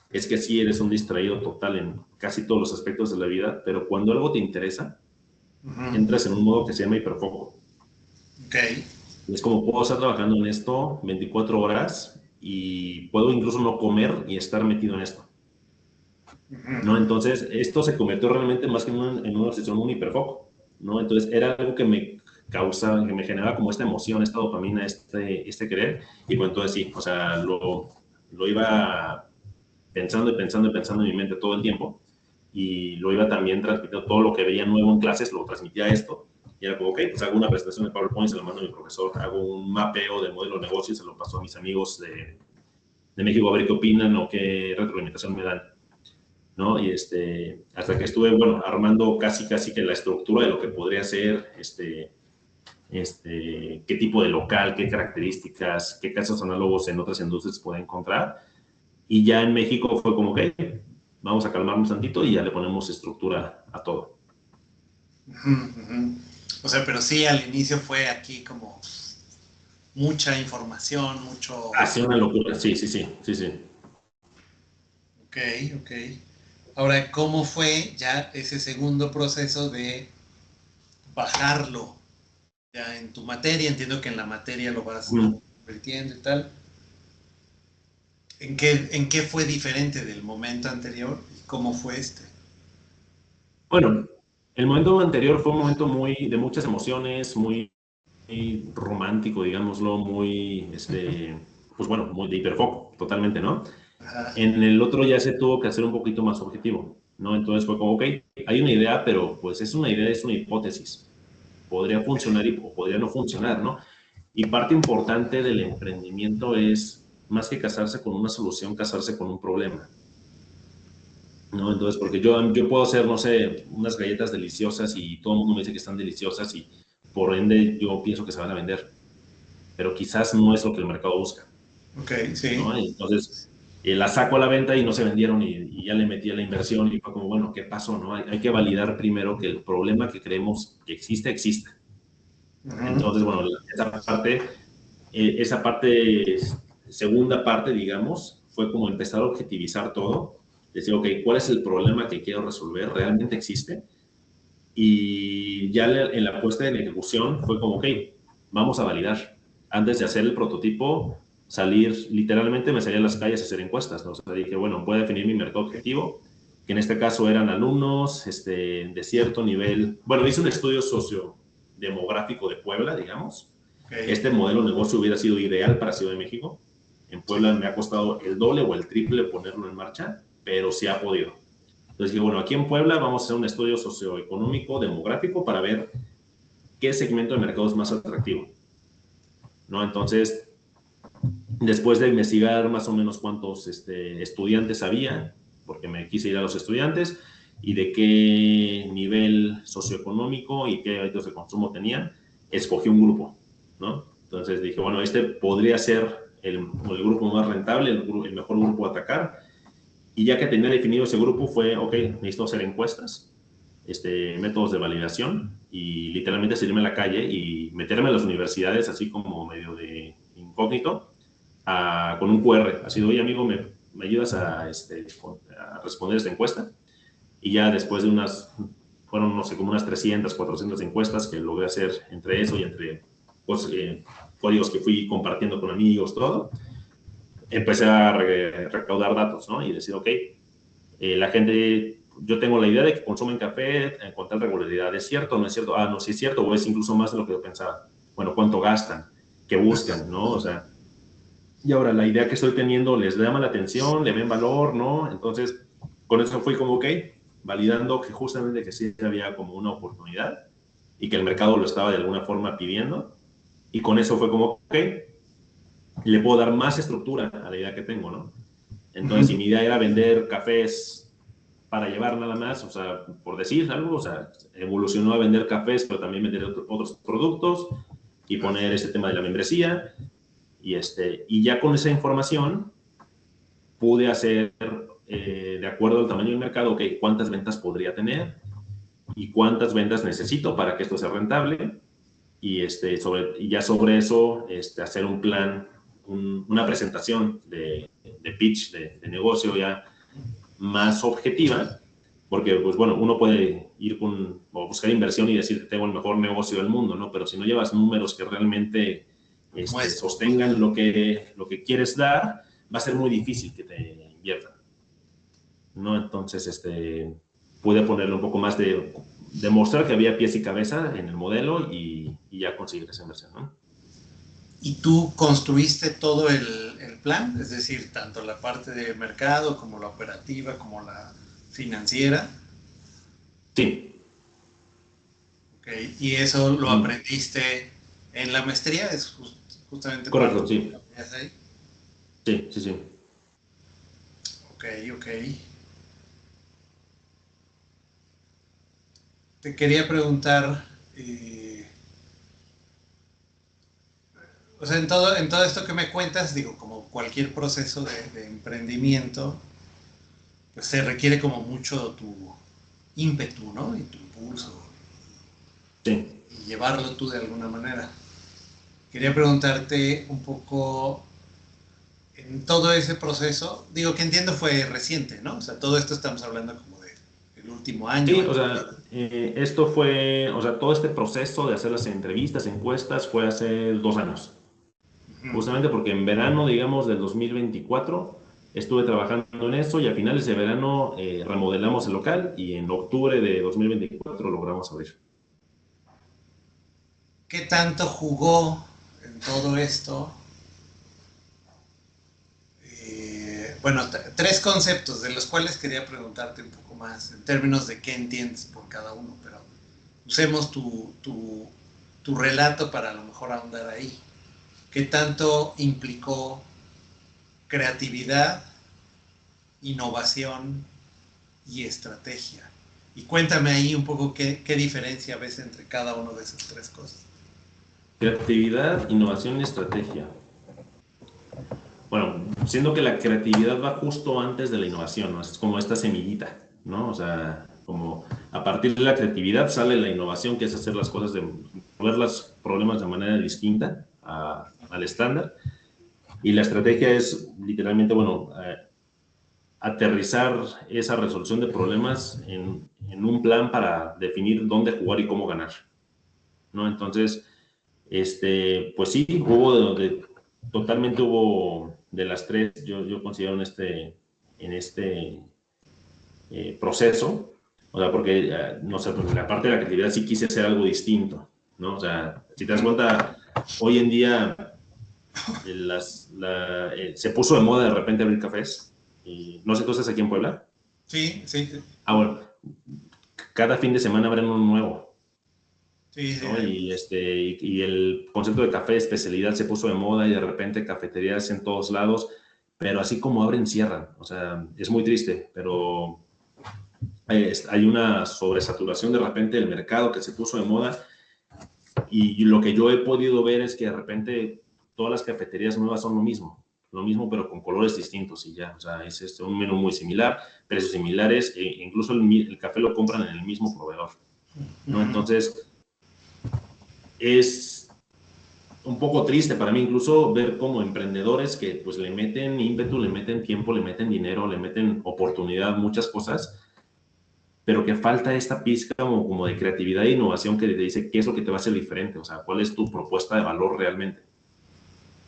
es que sí eres un distraído total en casi todos los aspectos de la vida, pero cuando algo te interesa, Ujú, entras en un modo que se llama hiperfoco. ok. Y es como puedo estar trabajando en esto 24 horas y puedo incluso no comer y estar metido en esto, ¿no? Ujú, Entonces, esto se convirtió realmente más que en una obsesión, un hiperfoco, ¿no? Entonces, era algo que me causaba, que me generaba como esta emoción, esta dopamina, este querer, y pues entonces sí, o sea, lo iba pensando y pensando y pensando en mi mente todo el tiempo, y lo iba también transmitiendo, todo lo que veía nuevo en clases, lo transmitía a esto, y era como, ok, pues hago una presentación de PowerPoint, se lo mando a mi profesor, hago un mapeo del modelo de negocio y se lo paso a mis amigos de México a ver qué opinan o qué retroalimentación me dan, ¿no? Y hasta que estuve, bueno, armando casi que la estructura de lo que podría ser, qué tipo de local, qué características, qué casos análogos en otras industrias se puede encontrar. Y ya en México fue como que vamos a calmarnos tantito y ya le ponemos estructura a todo. ujú, ujú. O sea, pero sí, al inicio fue aquí como mucha información, mucho... Hace una locura, sí, sí, sí, sí, sí. Ok, ok. Ahora, ¿cómo fue ya ese segundo proceso de bajarlo ya en tu materia? Entiendo que en la materia lo vas Mm. convirtiendo y tal. En qué fue diferente del momento anterior y cómo fue este? Bueno, el momento anterior fue un momento de muchas emociones, muy romántico, digámoslo, pues bueno, muy de hiperfoco, totalmente, ¿no? Ajá, En el otro ya se tuvo que hacer un poquito más objetivo, ¿no? Entonces fue como, ok, hay una idea, pero pues es una idea, es una hipótesis. Podría funcionar o podría no funcionar, ¿no? Y parte importante del emprendimiento es, más que casarse con una solución, casarse con un problema, ¿no? Entonces, porque yo puedo hacer, no sé, unas galletas deliciosas y todo el mundo me dice que están deliciosas y por ende yo pienso que se van a vender, pero quizás no es lo que el mercado busca, ok, sí. ¿no? Entonces, la saco a la venta y no se vendieron y ya le metí a la inversión y fue como, bueno, ¿qué pasó, no? Hay que validar primero que el problema que creemos que existe, existe. Ujú, Entonces, bueno, esa parte, segunda parte, digamos, fue como empezar a objetivizar todo, decir, ok, ¿cuál es el problema que quiero resolver? ¿Realmente existe? Y ya en la puesta en ejecución fue como, ok, vamos a validar. Antes de hacer el prototipo, literalmente me salí a las calles a hacer encuestas, ¿no? O sea, dije, bueno, voy a definir mi mercado objetivo, que en este caso eran alumnos de cierto nivel. Bueno, hice un estudio sociodemográfico de Puebla, digamos. ok, Este modelo de negocio hubiera sido ideal para Ciudad de México. En Puebla sí. me ha costado el doble o el triple ponerlo en marcha, pero sí ha podido. Entonces dije, bueno, aquí en Puebla vamos a hacer un estudio socioeconómico, demográfico, para ver qué segmento de mercado es más atractivo, ¿no? Entonces, después de investigar más o menos cuántos estudiantes había, porque me quise ir a los estudiantes, y de qué nivel socioeconómico y qué hábitos de consumo tenían, escogí un grupo, ¿no? Entonces dije, bueno, este podría ser el grupo más rentable, el mejor grupo a atacar, y ya que tenía definido ese grupo fue, ok, necesito hacer encuestas, métodos de validación y literalmente salirme a la calle y meterme a las universidades así como medio de incógnito con un QR. Así de, oye amigo, ¿me ayudas a responder esta encuesta? Y ya después de fueron no sé, como unas 300, 400 encuestas que logré hacer entre eso y entre códigos que fui compartiendo con amigos, todo, empecé a recaudar datos, ¿no? Y decir, ok, la gente, yo tengo la idea de que consumen café con tal regularidad. ¿Es cierto o no es cierto? Ah, no, sí es cierto, o es incluso más de lo que yo pensaba. Bueno, ¿cuánto gastan? ¿Qué buscan? ¿No? O sea, y ahora la idea que estoy teniendo les llama la atención, le ven valor, ¿no? Entonces, con eso fui como, ok, validando que justamente que sí había como una oportunidad y que el mercado lo estaba de alguna forma pidiendo. Y con eso fue como, ok, le puedo dar más estructura a la idea que tengo, ¿no? Entonces, si mi idea era vender cafés para llevar nada más, o sea, por decir algo, o sea, evolucionó a vender cafés, pero también vender otros productos y poner este tema de la membresía. Y ya con esa información pude hacer, de acuerdo al tamaño del mercado, ok, cuántas ventas podría tener y cuántas ventas necesito para que esto sea rentable. Y, y ya sobre eso hacer un plan, una presentación de pitch, de negocio ya más objetiva, porque, pues bueno, uno puede ir o buscar inversión y decir que tengo el mejor negocio del mundo, ¿no? Pero si no llevas números que realmente sostengan lo que quieres dar, va a ser muy difícil que te inviertan, ¿no? Entonces, pude ponerle un poco más de demostrar que había pies y cabeza en el modelo y ya conseguir esa inversión, ¿no? ¿Y tú construiste todo el plan? Es decir, tanto la parte de mercado como la operativa, como la financiera. Sí. Okay. ¿Y eso lo aprendiste en la maestría? ¿Es justamente correcto, sí. Ahí? Sí, sí, sí. Ok, ok. Te quería preguntar, o sea, en todo esto que me cuentas, digo, como cualquier proceso de emprendimiento, pues se requiere como mucho tu ímpetu, ¿no? Y tu impulso. Sí. Y llevarlo tú de alguna manera. Quería preguntarte un poco en todo ese proceso, digo que entiendo fue reciente, ¿no? O sea, todo esto estamos hablando como del último año. Sí, o sea, esto fue, o sea, todo este proceso de hacer las entrevistas, encuestas, fue hace 2 años. Justamente porque en verano, digamos, del 2024 estuve trabajando en eso y a finales de verano remodelamos el local y en octubre de 2024 logramos abrir. ¿Qué tanto jugó en todo esto? Bueno, 3 conceptos de los cuales quería preguntarte un poco más en términos de qué entiendes por cada uno, pero usemos tu relato para a lo mejor ahondar ahí. ¿Qué tanto implicó creatividad, innovación y estrategia? Y cuéntame ahí un poco qué diferencia ves entre cada una de esas 3 cosas. Creatividad, innovación y estrategia. Bueno, siendo que la creatividad va justo antes de la innovación, ¿no? Es como esta semillita, ¿no? O sea, como a partir de la creatividad sale la innovación, que es hacer las cosas, ver los problemas de manera distinta al estándar. Y la estrategia es literalmente, bueno, aterrizar esa resolución de problemas en un plan para definir dónde jugar y cómo ganar, ¿no? Entonces, pues sí, totalmente hubo de las 3, yo considero en este proceso, o sea, porque, no sé, pues la parte de la creatividad sí quise hacer algo distinto, ¿no? O sea, si te das cuenta, hoy en día se puso de moda de repente abrir cafés, y no sé, ¿tú estás aquí en Puebla? Sí, sí. Ah, bueno, cada fin de semana abren uno nuevo. Sí, sí, ¿no? Y el concepto de café de especialidad se puso de moda y de repente cafeterías en todos lados, pero así como abren, cierran. O sea, es muy triste, pero hay una sobresaturación de repente del mercado que se puso de moda y lo que yo he podido ver es que de repente todas las cafeterías nuevas son lo mismo. lo mismo pero con colores distintos y ya, o sea, es un menú muy similar, precios similares, e incluso el café lo compran en el mismo proveedor, ¿no? Entonces, es un poco triste para mí incluso ver como emprendedores que pues le meten ímpetu, le meten tiempo, le meten dinero, le meten oportunidad, muchas cosas, pero que falta esta pizca como de creatividad e innovación que te dice qué es lo que te va a hacer diferente, o sea, cuál es tu propuesta de valor realmente,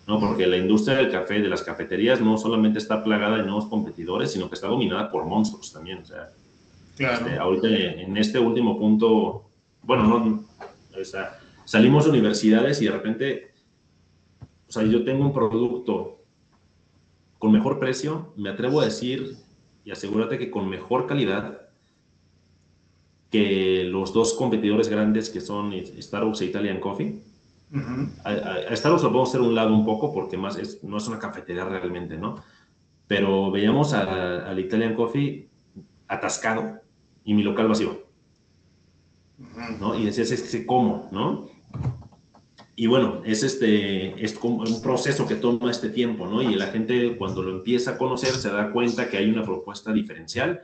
¿no? Porque la industria del café, de las cafeterías, no solamente está plagada de nuevos competidores, sino que está dominada por monstruos también, o sea, Claro. ahorita en este último punto, bueno, no, o sea, salimos de universidades y de repente, o sea, yo tengo un producto con mejor precio, me atrevo a decir y asegúrate que con mejor calidad que los dos competidores grandes que son Starbucks e Italian Coffee. A Starbucks lo podemos hacer un lado un poco porque más no es una cafetería realmente, ¿no? Pero veíamos al Italian Coffee atascado y mi local vacío, ¿no? Y decías, ¿cómo, no? Y bueno, es como un proceso que toma este tiempo, ¿no? Y la gente cuando lo empieza a conocer se da cuenta que hay una propuesta diferencial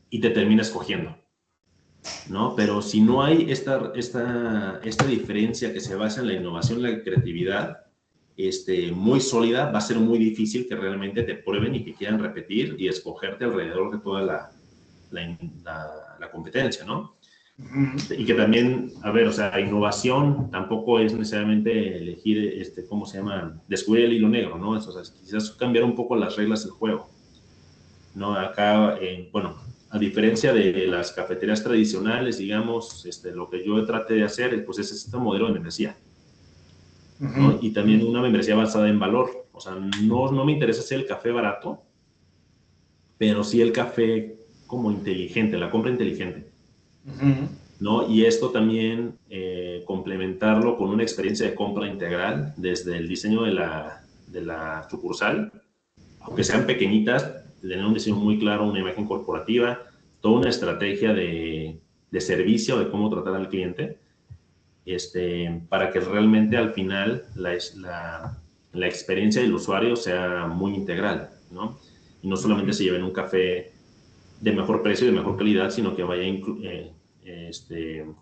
y te termina escogiendo, ¿no? Pero si no hay esta diferencia que se basa en la innovación, la creatividad, muy sólida, va a ser muy difícil que realmente te prueben y que quieran repetir y escogerte alrededor de toda la competencia, ¿no? Y que también, a ver, o sea, innovación tampoco es necesariamente elegir, ¿cómo se llama? Descubrir el hilo negro, ¿no? O sea, quizás cambiar un poco las reglas del juego, ¿no? Acá, bueno, a diferencia de las cafeterías tradicionales, digamos, lo que yo traté de hacer, pues es este modelo de membresía, ¿no? Y también una membresía basada en valor. O sea, no me interesa hacer el café barato, pero sí el café como inteligente, la compra inteligente, ¿no? Y esto también complementarlo con una experiencia de compra integral desde el diseño de la sucursal, aunque sean pequeñitas, tener un diseño muy claro, una imagen corporativa, toda una estrategia de servicio, de cómo tratar al cliente, para que realmente al final la experiencia del usuario sea muy integral, ¿no? Y no solamente se lleven un café de mejor precio y de mejor calidad, sino que vaya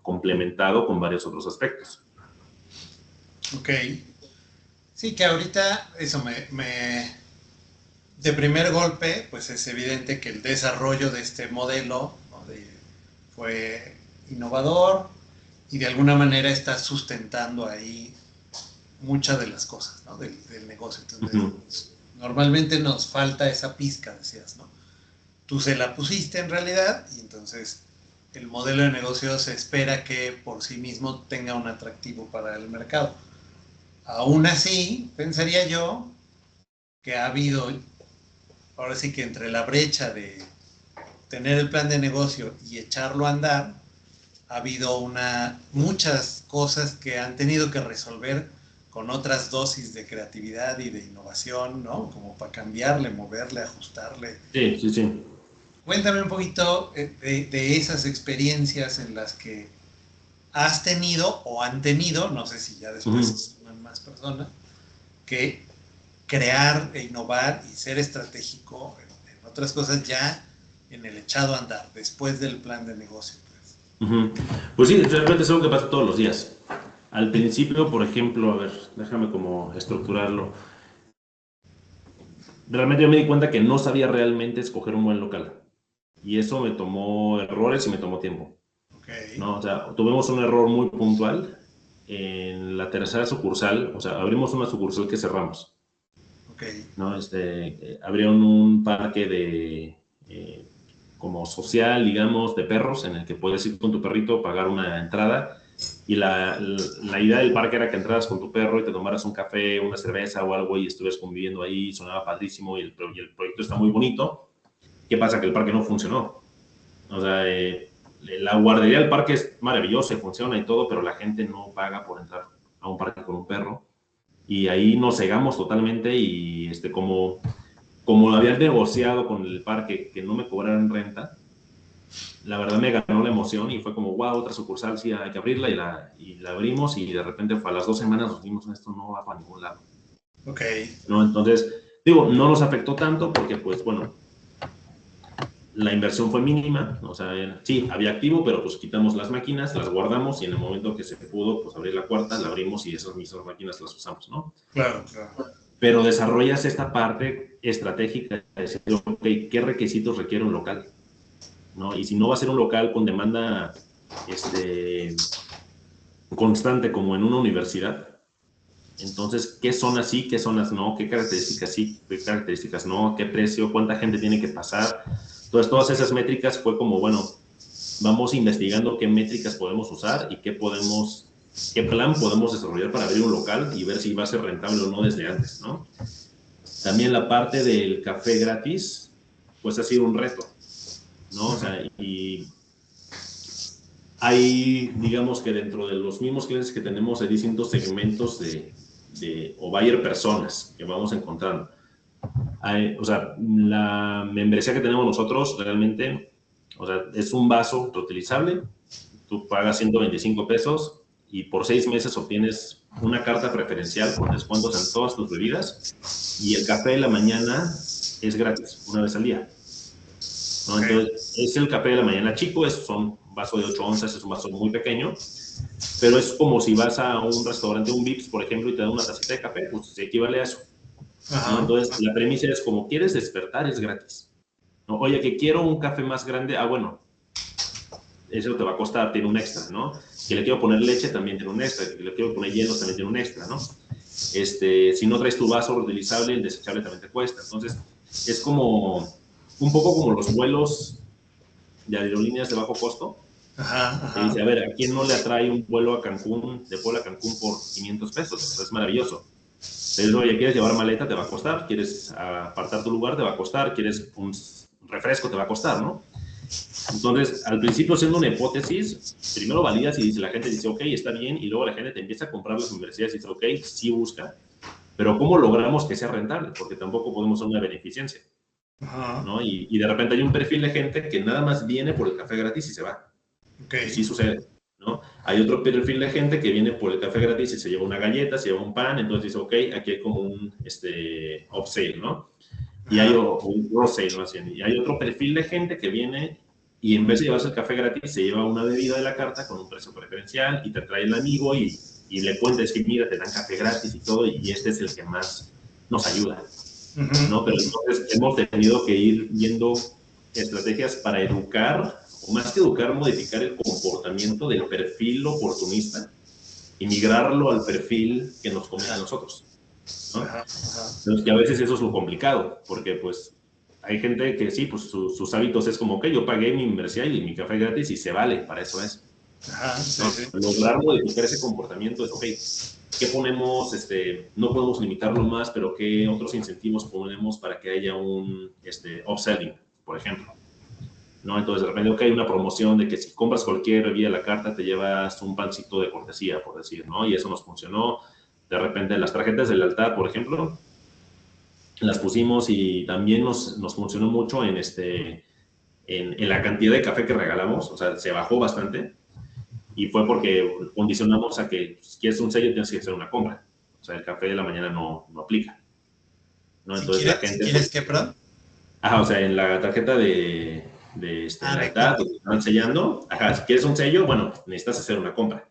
complementado con varios otros aspectos. Ok. Sí, que ahorita eso de primer golpe, pues es evidente que el desarrollo de este modelo, ¿no? Fue innovador y de alguna manera está sustentando ahí muchas de las cosas, ¿no? del negocio. Entonces, normalmente nos falta esa pizca, decías, ¿no? Tú se la pusiste en realidad y entonces el modelo de negocio se espera que por sí mismo tenga un atractivo para el mercado. Aún así, pensaría yo que ha habido, ahora sí que entre la brecha de tener el plan de negocio y echarlo a andar, ha habido muchas cosas que han tenido que resolver con otras dosis de creatividad y de innovación, ¿no? Como para cambiarle, moverle, ajustarle. Sí, sí, sí. Cuéntame un poquito de esas experiencias en las que has tenido o han tenido, no sé si ya después se suman más personas, que crear e innovar y ser estratégico en otras cosas ya en el echado a andar, después del plan de negocio. Pues sí, realmente es algo que pasa todos los días. Al principio, por ejemplo, a ver, déjame como estructurarlo. Realmente yo me di cuenta que no sabía realmente escoger un buen local. Y eso me tomó errores y me tomó tiempo. Okay. ¿No? O sea, tuvimos un error muy puntual en la tercera sucursal. O sea, abrimos una sucursal que cerramos. Okay. ¿No? Abrieron un parque como social, digamos, de perros, en el que puedes ir con tu perrito, pagar una entrada. Y la idea del parque era que entraras con tu perro y te tomaras un café, una cerveza o algo y estuvieras conviviendo ahí, sonaba padrísimo y el proyecto está muy bonito. ¿Qué pasa? Que el parque no funcionó. O sea, la guardería del parque es maravillosa, funciona y todo, pero la gente no paga por entrar a un parque con un perro. Y ahí nos cegamos totalmente y como lo había negociado con el parque que no me cobraran renta, la verdad me ganó la emoción y fue como, wow, otra sucursal, sí, hay que abrirla y la abrimos y de repente fue a las 2 semanas nos dimos, esto no va para ningún lado. Ok. ¿No? Entonces, digo, no nos afectó tanto porque, pues, bueno, la inversión fue mínima, o sea, sí, había activo, pero pues quitamos las máquinas, las guardamos y en el momento que se pudo, pues abrir la cuarta, la abrimos y esas mismas máquinas las usamos, ¿no? Claro, claro. Pero desarrollas esta parte estratégica de decir, ok, ¿qué requisitos requiere un local? ¿No? Y si no va a ser un local con demanda constante como en una universidad, entonces, ¿qué zonas sí, qué zonas no? ¿Qué características sí, qué características no? ¿Qué precio? ¿Cuánta gente tiene que pasar? Entonces, todas esas métricas fue como, bueno, vamos investigando qué métricas podemos usar y qué plan podemos desarrollar para abrir un local y ver si va a ser rentable o no desde antes, ¿no? También la parte del café gratis, pues ha sido un reto, ¿no? O sea, y hay, digamos que dentro de los mismos clientes que tenemos, hay distintos segmentos o buyer personas que vamos encontrando. O sea, la membresía que tenemos nosotros realmente, o sea, es un vaso reutilizable, tú pagas 125 pesos y por 6 meses obtienes una carta preferencial con descuentos en todas tus bebidas y el café de la mañana es gratis, una vez al día, ¿no? Entonces, es el café de la mañana chico, son un vaso de 8 onzas, es un vaso muy pequeño, pero es como si vas a un restaurante, un Vips, por ejemplo, y te dan una tacita de café, pues se equivale a eso, ¿no? Entonces, la premisa es como quieres despertar, es gratis, ¿no? Oye, que quiero un café más grande, bueno, eso te va a costar, tiene un extra, ¿no? Que le quiero poner leche, también tiene un extra, que le quiero poner hielo, también tiene un extra, ¿no? Si no traes tu vaso reutilizable, el desechable también te cuesta. Entonces, es como un poco como los vuelos de aerolíneas de bajo costo. Que dice, a ver, ¿a quién no le atrae un vuelo a Cancún, de Puebla a Cancún por 500 pesos? O sea, es maravilloso. Pero, oye, ¿quieres llevar maleta? Te va a costar. ¿Quieres apartar tu lugar? Te va a costar. ¿Quieres un refresco? Te va a costar, ¿no? Entonces, al principio, siendo una hipótesis, primero validas y la gente dice, ok, está bien, y luego la gente te empieza a comprar las universidades y dice, ok, sí busca, pero ¿cómo logramos que sea rentable? Porque tampoco podemos hacer una beneficencia, ¿no? Y de repente hay un perfil de gente que nada más viene por el café gratis y se va. Y sí sucede, ¿no? Hay otro perfil de gente que viene por el café gratis y se lleva una galleta, se lleva un pan, entonces dice, ok, aquí hay como un off-sale, ¿no? Y hay un cross-sale más bien. Y hay otro perfil de gente que viene y en vez de llevarse el café gratis, se lleva una bebida de la carta con un precio preferencial y te trae el amigo y le cuentas que mira, te dan café gratis y todo, y este es el que más nos ayuda, ¿no? Pero entonces hemos tenido que ir viendo estrategias para educar, o más que educar, modificar el comportamiento del perfil oportunista y migrarlo al perfil que nos conviene a nosotros, ¿no? Entonces, que a veces eso es lo complicado, porque pues hay gente que sí, pues sus hábitos es como que yo pagué mi inversión y mi café gratis y se vale, para eso es. ¿No? Lograr modificar ese comportamiento es, ok, ¿qué ponemos? No podemos limitarlo más, pero ¿qué otros incentivos ponemos para que haya un upselling, por ejemplo? ¿No? Entonces, de repente, ok, hay una promoción de que si compras cualquier bebida a la carta, te llevas un pancito de cortesía, por decir, ¿no? Y eso nos funcionó. De repente, las tarjetas de lealtad, por ejemplo, las pusimos y también nos funcionó mucho en la cantidad de café que regalamos, o sea, se bajó bastante y fue porque condicionamos a que si quieres un sello tienes que hacer una compra, o sea, el café de la mañana no aplica, ¿no? Entonces la gente... ¿Si quieres qué, perdón? Ajá, o sea, en la tarjeta de lealtad, que te están sellando, ajá, si quieres un sello, bueno, necesitas hacer una compra,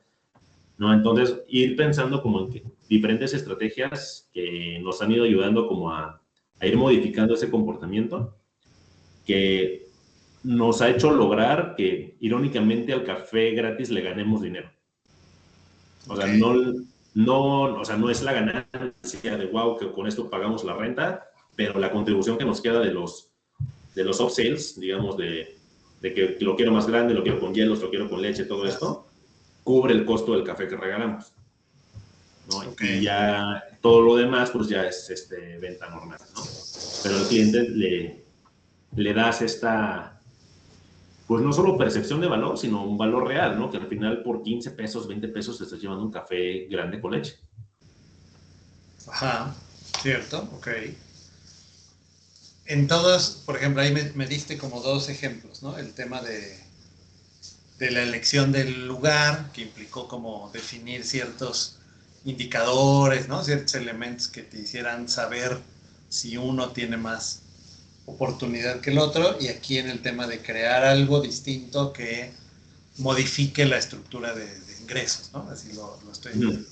¿no? Entonces, ir pensando como en diferentes estrategias que nos han ido ayudando como a ir modificando ese comportamiento que nos ha hecho lograr que, irónicamente, al café gratis le ganemos dinero. O sea, no es la ganancia de wow, que con esto pagamos la renta, pero la contribución que nos queda de los upsales, digamos, de que lo quiero más grande, lo quiero con hielos, lo quiero con leche, todo esto, cubre el costo del café que regalamos, ¿no? Y ya todo lo demás, pues ya es venta normal, ¿no? Pero al cliente le das pues no solo percepción de valor, sino un valor real, ¿no? Que al final por 15 pesos, 20 pesos te estás llevando un café grande con leche. Ajá, cierto, ok. En todos, por ejemplo, ahí me diste como dos ejemplos, ¿no? El tema de la elección del lugar, que implicó como definir ciertos indicadores, ¿no? Ciertos elementos que te hicieran saber si uno tiene más oportunidad que el otro, y aquí en el tema de crear algo distinto que modifique la estructura de ingresos, ¿no? Así lo estoy viendo.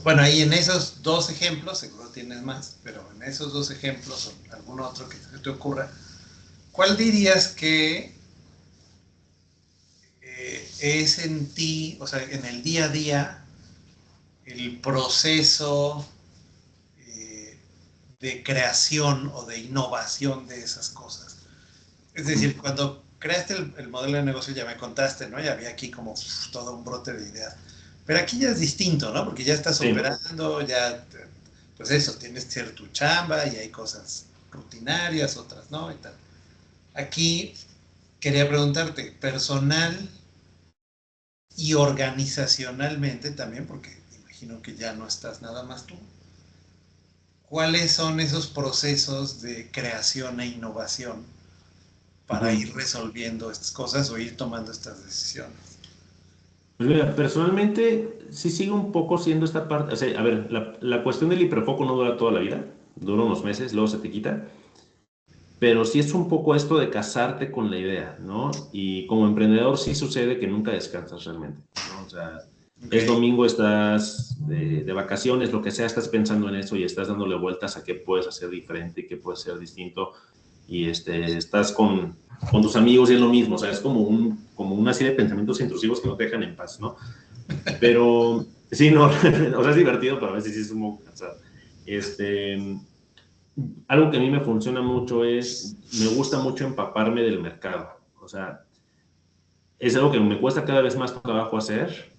Bueno, ahí en esos dos ejemplos, seguro tienes más, pero en esos dos ejemplos o algún otro que te ocurra, ¿cuál dirías que es en ti, o sea, en el día a día, el proceso de creación o de innovación de esas cosas? Es decir, cuando creaste el modelo de negocio, ya me contaste, ¿no? Ya había aquí como todo un brote de ideas. Pero aquí ya es distinto, ¿no? Porque ya estás operando, ya, pues eso, tienes que hacer tu chamba y hay cosas rutinarias, otras no y tal. Aquí quería preguntarte, personal y organizacionalmente también, porque imagino que ya no estás nada más tú, ¿cuáles son esos procesos de creación e innovación para ir resolviendo estas cosas o ir tomando estas decisiones? Pues mira, personalmente sí sigue un poco siendo esta parte, o sea, a ver, la cuestión del hiperfoco no dura toda la vida, dura unos meses, luego se te quita, pero sí es un poco esto de casarte con la idea, ¿no? Y como emprendedor sí sucede que nunca descansas realmente, ¿no? O sea, es domingo, estás de vacaciones, lo que sea, estás pensando en eso y estás dándole vueltas a qué puedes hacer diferente y qué puedes hacer distinto, y estás con tus amigos y es lo mismo, o sea, es como una serie de pensamientos intrusivos que no te dejan en paz, ¿no? Pero sí, no, o sea, es divertido, pero a veces sí es un poco cansado. Algo que a mí me funciona mucho es, me gusta mucho empaparme del mercado, o sea, es algo que me cuesta cada vez más trabajo hacer,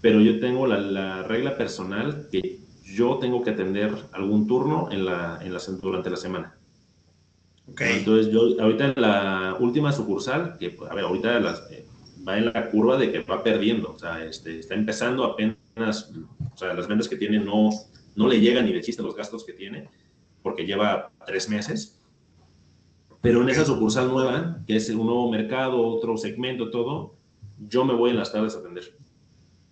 pero yo tengo la regla personal que yo tengo que atender algún turno durante la semana. Entonces, yo ahorita en la última sucursal, que a ver, ahorita va en la curva de que va perdiendo, o sea, está empezando apenas, o sea, las ventas que tiene no le llegan ni de chiste los gastos que tiene, porque lleva 3 meses, pero en esa sucursal nueva, que es un nuevo mercado, otro segmento, todo, yo me voy en las tardes a atender,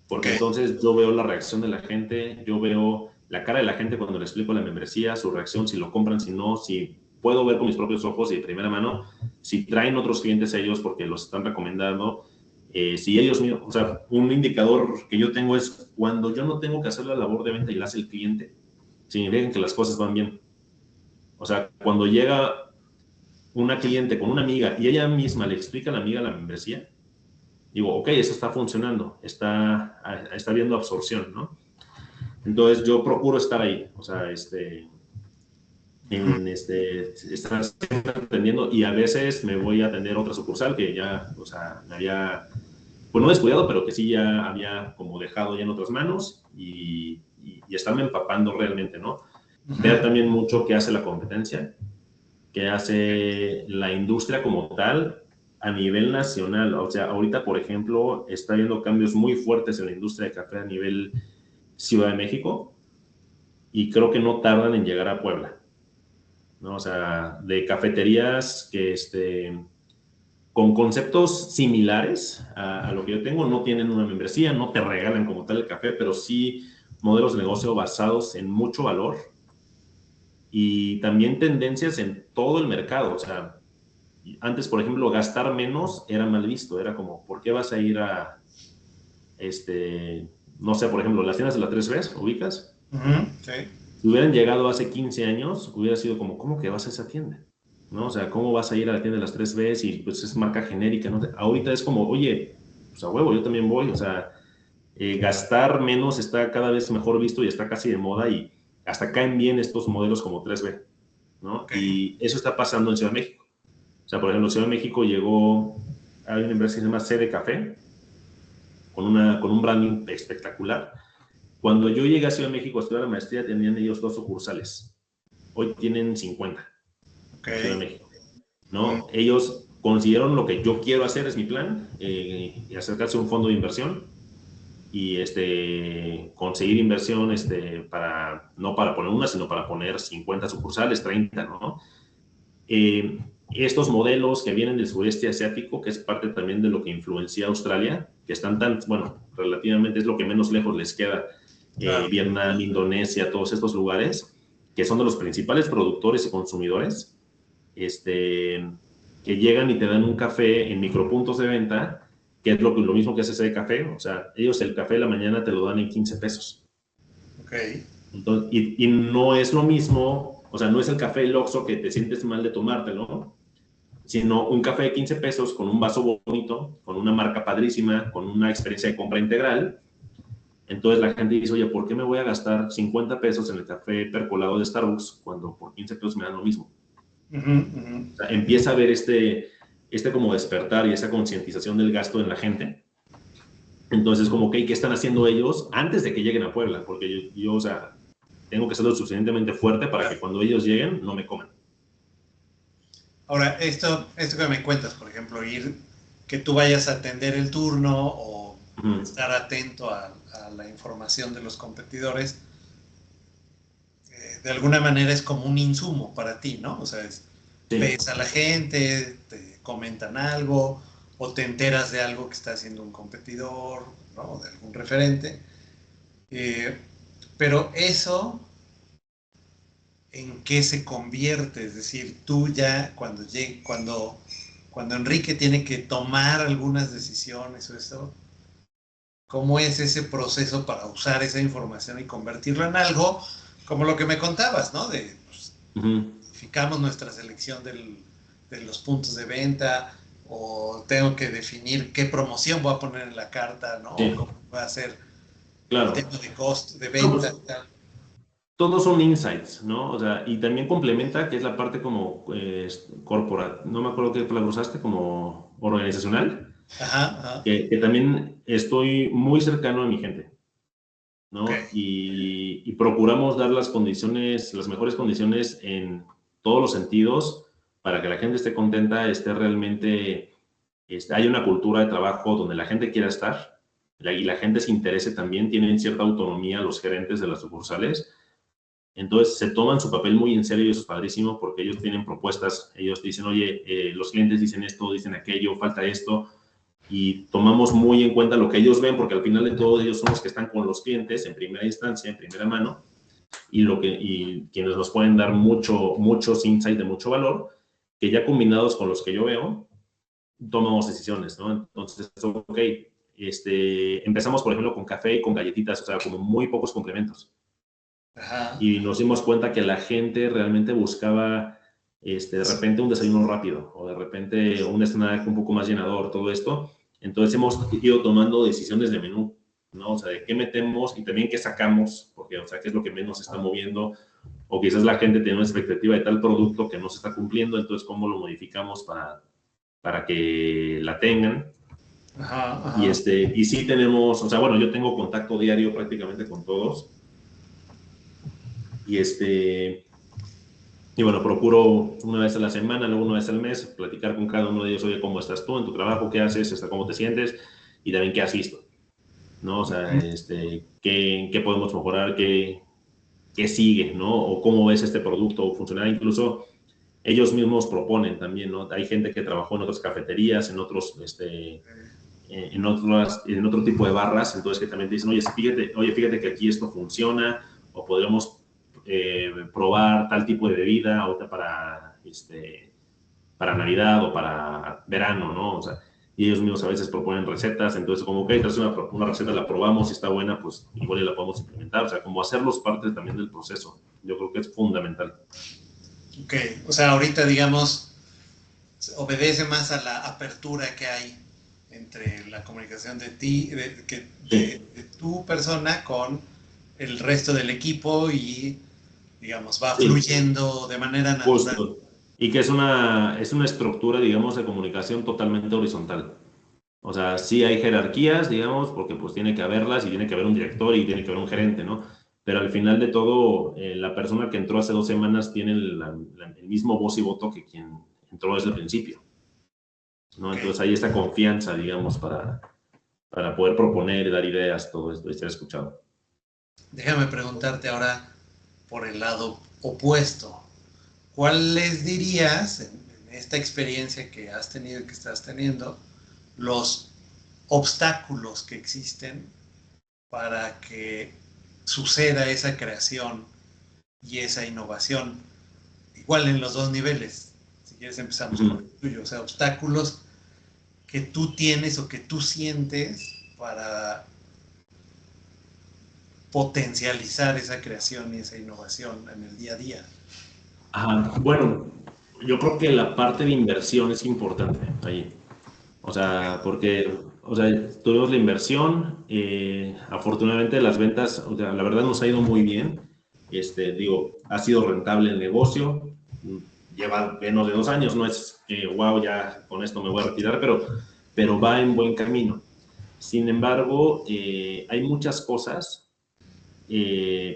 porque entonces yo veo la reacción de la gente, yo veo la cara de la gente cuando le explico la membresía, su reacción, si lo compran, si no, si puedo ver con mis propios ojos y de primera mano si traen otros clientes a ellos porque los están recomendando, si ellos mismos, o sea, un indicador que yo tengo es cuando yo no tengo que hacer la labor de venta y la hace el cliente, significa que las cosas van bien. O sea, cuando llega una cliente con una amiga y ella misma le explica a la amiga la membresía, digo, ok, eso está funcionando, está viendo absorción, ¿no? Entonces yo procuro estar ahí, o sea, estar atendiendo, y a veces me voy a atender otra sucursal que ya, o sea, me había, pues no descuidado, pero que sí ya había como dejado ya en otras manos y estarme empapando realmente, ¿no? Ver también mucho qué hace la competencia, qué hace la industria como tal a nivel nacional. O sea, ahorita, por ejemplo, está habiendo cambios muy fuertes en la industria de café a nivel Ciudad de México y creo que no tardan en llegar a Puebla, ¿no? O sea, de cafeterías que con conceptos similares a lo que yo tengo, no tienen una membresía, no te regalan como tal el café, pero sí modelos de negocio basados en mucho valor y también tendencias en todo el mercado. O sea, antes, por ejemplo, gastar menos era mal visto, era como, ¿por qué vas a ir a, no sé, por ejemplo, las tiendas de la 3Bs, ubicas? Sí. Si hubieran llegado hace 15 años, hubiera sido como, ¿cómo que vas a esa tienda? ¿No? O sea, ¿cómo vas a ir a la tienda de las 3Bs y pues es marca genérica? ¿No? Ahorita es como, oye, pues a huevo, yo también voy. O sea, gastar menos está cada vez mejor visto y está casi de moda y hasta caen bien estos modelos como 3B, ¿no? Y eso está pasando en Ciudad de México. O sea, por ejemplo, en Ciudad de México hay una empresa que se llama CD Café, con un branding espectacular. Cuando yo llegué a Ciudad de México a estudiar la maestría, tenían ellos 2 sucursales. Hoy tienen 50 en Ciudad de México, ¿no? Ellos consiguieron lo que yo quiero hacer, es mi plan, acercarse a un fondo de inversión y conseguir inversión no para poner una, sino para poner 50 sucursales, 30, ¿no? Y estos modelos que vienen del sureste asiático, que es parte también de lo que influencia a Australia, que están tan, bueno, relativamente es lo que menos lejos les queda, Claro. Vietnam, Indonesia, todos estos lugares, que son de los principales productores y consumidores, que llegan y te dan un café en micropuntos de venta, que es lo mismo que hace ese café, o sea, ellos el café de la mañana te lo dan en 15 pesos. Ok. Entonces, y no es lo mismo, o sea, no es el café del Oxxo que te sientes mal de tomártelo, sino un café de 15 pesos con un vaso bonito, con una marca padrísima, con una experiencia de compra integral. Entonces la gente dice, oye, ¿por qué me voy a gastar 50 pesos en el café percolado de Starbucks cuando por 15 pesos me dan lo mismo? O sea, empieza a haber este como despertar y esa concientización del gasto en la gente. Entonces, como que, ¿qué están haciendo ellos antes de que lleguen a Puebla? Porque yo o sea, tengo que ser lo suficientemente fuerte para que cuando ellos lleguen no me coman. Ahora, esto que me cuentas, por ejemplo, que tú vayas a atender el turno o estar atento a la información de los competidores, de alguna manera es como un insumo para ti, ¿no? O sea, Sí. ves a la gente, te comentan algo o te enteras de algo que está haciendo un competidor, ¿no? De algún referente. Pero eso, ¿en qué se convierte? Es decir, tú ya cuando Enrique tiene que tomar algunas decisiones o eso, ¿cómo es ese proceso para usar esa información y convertirlo en algo como lo que me contabas, ¿no? De, pues, modificamos nuestra selección de los puntos de venta o tengo que definir qué promoción voy a poner en la carta, ¿no? Sí. ¿Cómo va a ser claro. el tema de costo, de venta? No, pues, todos son insights, ¿no? O sea, y también complementa, que es la parte como corporate, no me acuerdo qué palabra usaste, como organizacional, Ajá. Que también estoy muy cercano a mi gente, ¿no? Okay. Y procuramos dar las mejores condiciones en todos los sentidos para que la gente esté contenta, esté realmente, hay una cultura de trabajo donde la gente quiera estar y la gente se interese también, tienen cierta autonomía los gerentes de las sucursales. Entonces se toman su papel muy en serio y eso es padrísimo porque ellos tienen propuestas, ellos dicen, oye, los clientes dicen esto, dicen aquello, falta esto, y tomamos muy en cuenta lo que ellos ven porque al final de todo ellos son los que están con los clientes en primera instancia, en primera mano, y quienes nos pueden dar muchos insights de mucho valor, que ya combinados con los que yo veo, tomamos decisiones, ¿no? Entonces, ok, empezamos por ejemplo con café y con galletitas, o sea, como muy pocos complementos. Ajá. Y nos dimos cuenta que la gente realmente buscaba de repente un desayuno rápido o de repente un snack un poco más llenador, todo esto. Entonces hemos ido tomando decisiones de menú, ¿no? O sea, de qué metemos y también qué sacamos, porque, o sea, qué es lo que menos se está moviendo, o quizás la gente tiene una expectativa de tal producto que no se está cumpliendo, entonces cómo lo modificamos para que la tengan. Ajá. Y sí tenemos, o sea, bueno, yo tengo contacto diario prácticamente con todos. Y bueno, procuro una vez a la semana, luego una vez al mes, platicar con cada uno de ellos, oye, ¿cómo estás tú en tu trabajo? ¿Qué haces? ¿Cómo te sientes? Y también, ¿qué has visto? ¿No? O sea, ¿qué podemos mejorar? ¿Qué sigue? ¿No? O cómo ves este producto funcionar. Incluso ellos mismos proponen también, ¿no? Hay gente que trabajó en otras cafeterías, en otros, en otro tipo de barras, entonces que también te dicen, oye, fíjate que aquí esto funciona, o podríamos probar tal tipo de bebida ahorita para Navidad o para verano, ¿no? O sea, y ellos mismos a veces proponen recetas, entonces como que traes una receta, la probamos, si está buena, pues igual la podemos implementar, o sea, como hacerlos parte también del proceso, yo creo que es fundamental. Ok, o sea, ahorita digamos, obedece más a la apertura que hay entre la comunicación de ti, de tu persona con el resto del equipo y, digamos, va fluyendo de manera natural. Justo. Y que es una estructura, digamos, de comunicación totalmente horizontal. O sea, sí hay jerarquías, digamos, porque pues tiene que haberlas y tiene que haber un director y tiene que haber un gerente, ¿no? Pero al final de todo, la persona que entró hace 2 semanas tiene el mismo voz y voto que quien entró desde el principio, ¿no? Okay. Entonces hay esta confianza, digamos, para poder proponer y dar ideas, todo esto y ser escuchado. Déjame preguntarte ahora por el lado opuesto. ¿Cuál les dirías en esta experiencia que has tenido y que estás teniendo, los obstáculos que existen para que suceda esa creación y esa innovación, igual en los dos niveles. Si quieres empezamos con el tuyo, o sea, obstáculos que tú tienes o que tú sientes para potencializar esa creación y esa innovación en el día a día. Bueno, yo creo que la parte de inversión es importante ahí. O sea, porque, o sea, tuvimos la inversión, afortunadamente las ventas, o sea, la verdad nos ha ido muy bien. Digo, ha sido rentable el negocio, lleva menos de 2 años, no es que, wow, ya con esto me voy a retirar, pero va en buen camino. Sin embargo, hay muchas cosas,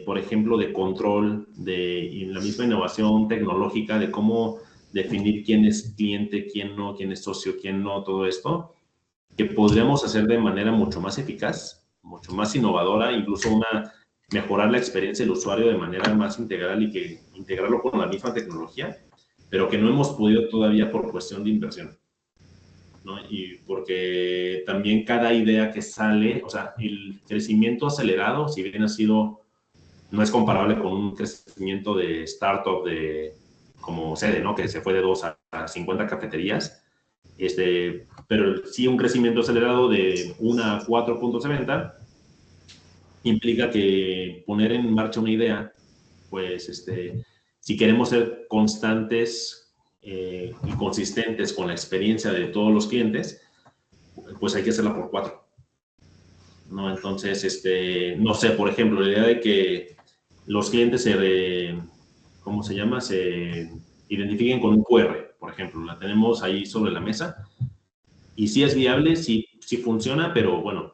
por ejemplo, de control, de la misma innovación tecnológica, de cómo definir quién es cliente, quién no, quién es socio, quién no, todo esto, que podríamos hacer de manera mucho más eficaz, mucho más innovadora, incluso mejorar la experiencia del usuario de manera más integral y que integrarlo con la misma tecnología, pero que no hemos podido todavía por cuestión de inversión, ¿no? Y porque también cada idea que sale, o sea, el crecimiento acelerado, si bien ha sido, no es comparable con un crecimiento de startup como Sede, ¿no? Que se fue de 2 a 50 cafeterías, pero sí un crecimiento acelerado de 1 a 4 puntos de venta implica que poner en marcha una idea, pues, si queremos ser constantes y consistentes con la experiencia de todos los clientes, pues hay que hacerla por 4, ¿no? Entonces, no sé, por ejemplo, la idea de que los clientes ¿cómo se llama? Se identifiquen con un QR, por ejemplo, la tenemos ahí sobre la mesa, y sí es viable, sí funciona, pero bueno,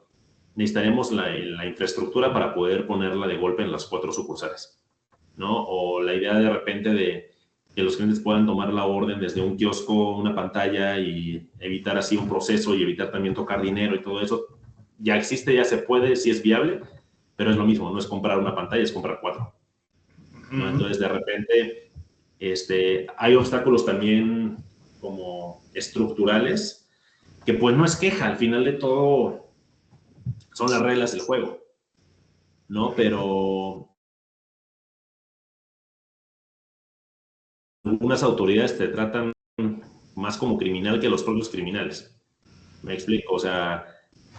necesitaremos la infraestructura para poder ponerla de golpe en las 4 sucursales, ¿no? O la idea de repente de que los clientes puedan tomar la orden desde un kiosco, una pantalla y evitar así un proceso y evitar también tocar dinero y todo eso, ya existe, ya se puede, sí es viable, pero es lo mismo, no es comprar una pantalla, es comprar 4, ¿no? Entonces, de repente, hay obstáculos también como estructurales, que pues no es queja, al final de todo son las reglas del juego, ¿no? Pero algunas autoridades te tratan más como criminal que los propios criminales. ¿Me explico? O sea,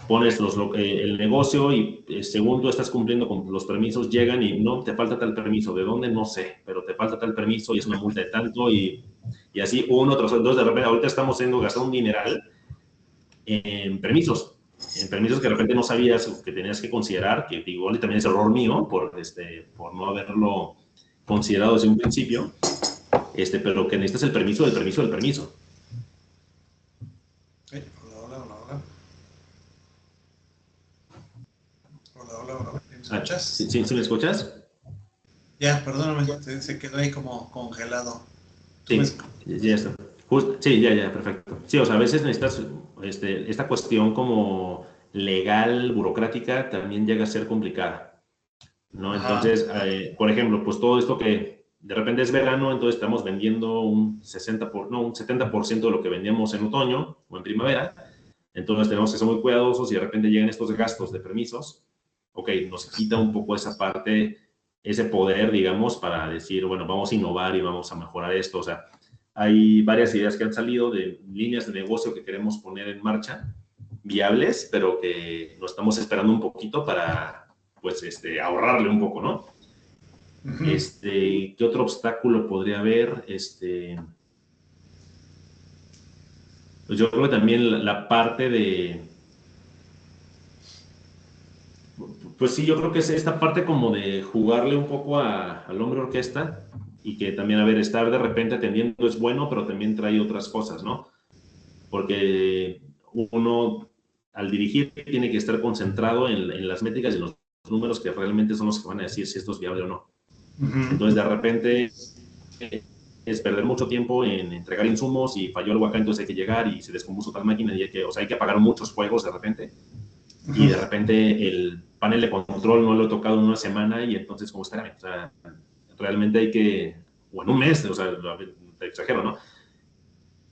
pones el negocio y según tú estás cumpliendo con los permisos, llegan y no, te falta tal permiso. ¿De dónde? No sé, pero te falta tal permiso y es una multa de tanto y así uno tras otro. Entonces, de repente, ahorita estamos gastando un dineral en permisos que de repente no sabías que tenías que considerar, que igual también es error mío por no haberlo considerado desde un principio, pero que necesitas el permiso del permiso del permiso. Hola. ¿Me escuchas? ¿Sí me escuchas? Ya, perdóname, se quedó ahí como congelado. Sí, ya está. Sí, ya, perfecto. Sí, o sea, a veces necesitas esta cuestión como legal, burocrática, también llega a ser complicada, ¿no? Entonces, por ejemplo, pues todo esto que de repente es verano, entonces estamos vendiendo un 70% de lo que vendíamos en otoño o en primavera, entonces tenemos que ser muy cuidadosos y de repente llegan estos gastos de permisos, ok, nos quita un poco esa parte, ese poder, digamos, para decir, bueno, vamos a innovar y vamos a mejorar esto. O sea, hay varias ideas que han salido de líneas de negocio que queremos poner en marcha, viables, pero que nos estamos esperando un poquito para, pues, ahorrarle un poco, ¿no? ¿Qué otro obstáculo podría haber? Pues yo creo que también la parte de... Pues sí, yo creo que es esta parte como de jugarle un poco al hombre orquesta y que también, a ver, estar de repente atendiendo es bueno, pero también trae otras cosas, ¿no? Porque uno al dirigir tiene que estar concentrado en las métricas y los números que realmente son los que van a decir si esto es viable o no. Entonces, de repente es perder mucho tiempo en entregar insumos y falló el Wacom, entonces hay que llegar y se descompuso tal máquina y hay que apagar muchos fuegos de repente. Y de repente el panel de control no lo he tocado en una semana y entonces, como espérame, o sea, realmente hay que, o en un mes, o sea, te exagero, ¿no?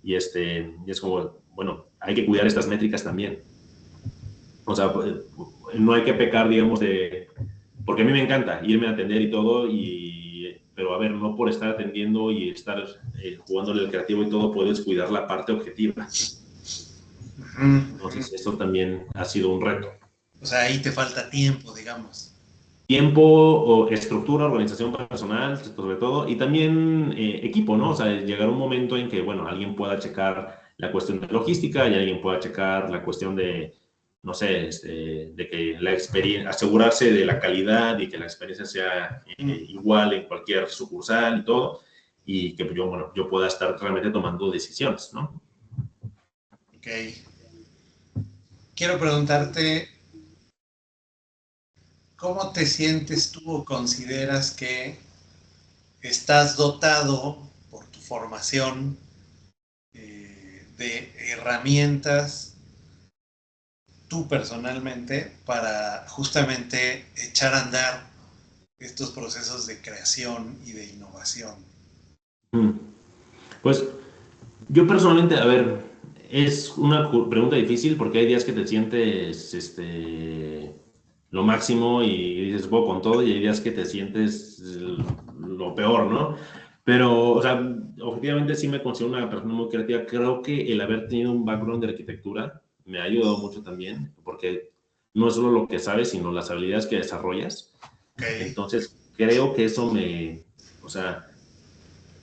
y es como, bueno, hay que cuidar estas métricas también. O sea, no hay que pecar, digamos, porque a mí me encanta irme a atender y todo, pero a ver, no por estar atendiendo y estar jugándole el creativo y todo, puedes cuidar la parte objetiva. Entonces, eso también ha sido un reto. O sea, ahí te falta tiempo, digamos. Tiempo, o estructura, organización personal, sobre todo, y también equipo, ¿no? O sea, llegar un momento en que, bueno, alguien pueda checar la cuestión de logística y alguien pueda checar la cuestión de, no sé, de que la experiencia, asegurarse de la calidad y que la experiencia sea igual en cualquier sucursal y todo, y que yo pueda estar realmente tomando decisiones, ¿no? Ok. Quiero preguntarte, ¿cómo te sientes tú o consideras que estás dotado por tu formación de herramientas tú personalmente para justamente echar a andar estos procesos de creación y de innovación? Pues yo personalmente, a ver, es una pregunta difícil porque hay días que te sientes lo máximo y dices, puedo con todo, y hay días que te sientes lo peor, ¿no? Pero, o sea, objetivamente sí me considero una persona muy creativa. Creo que el haber tenido un background de arquitectura me ha ayudado mucho también, porque no es solo lo que sabes, sino las habilidades que desarrollas. Okay. Entonces, creo que eso o sea,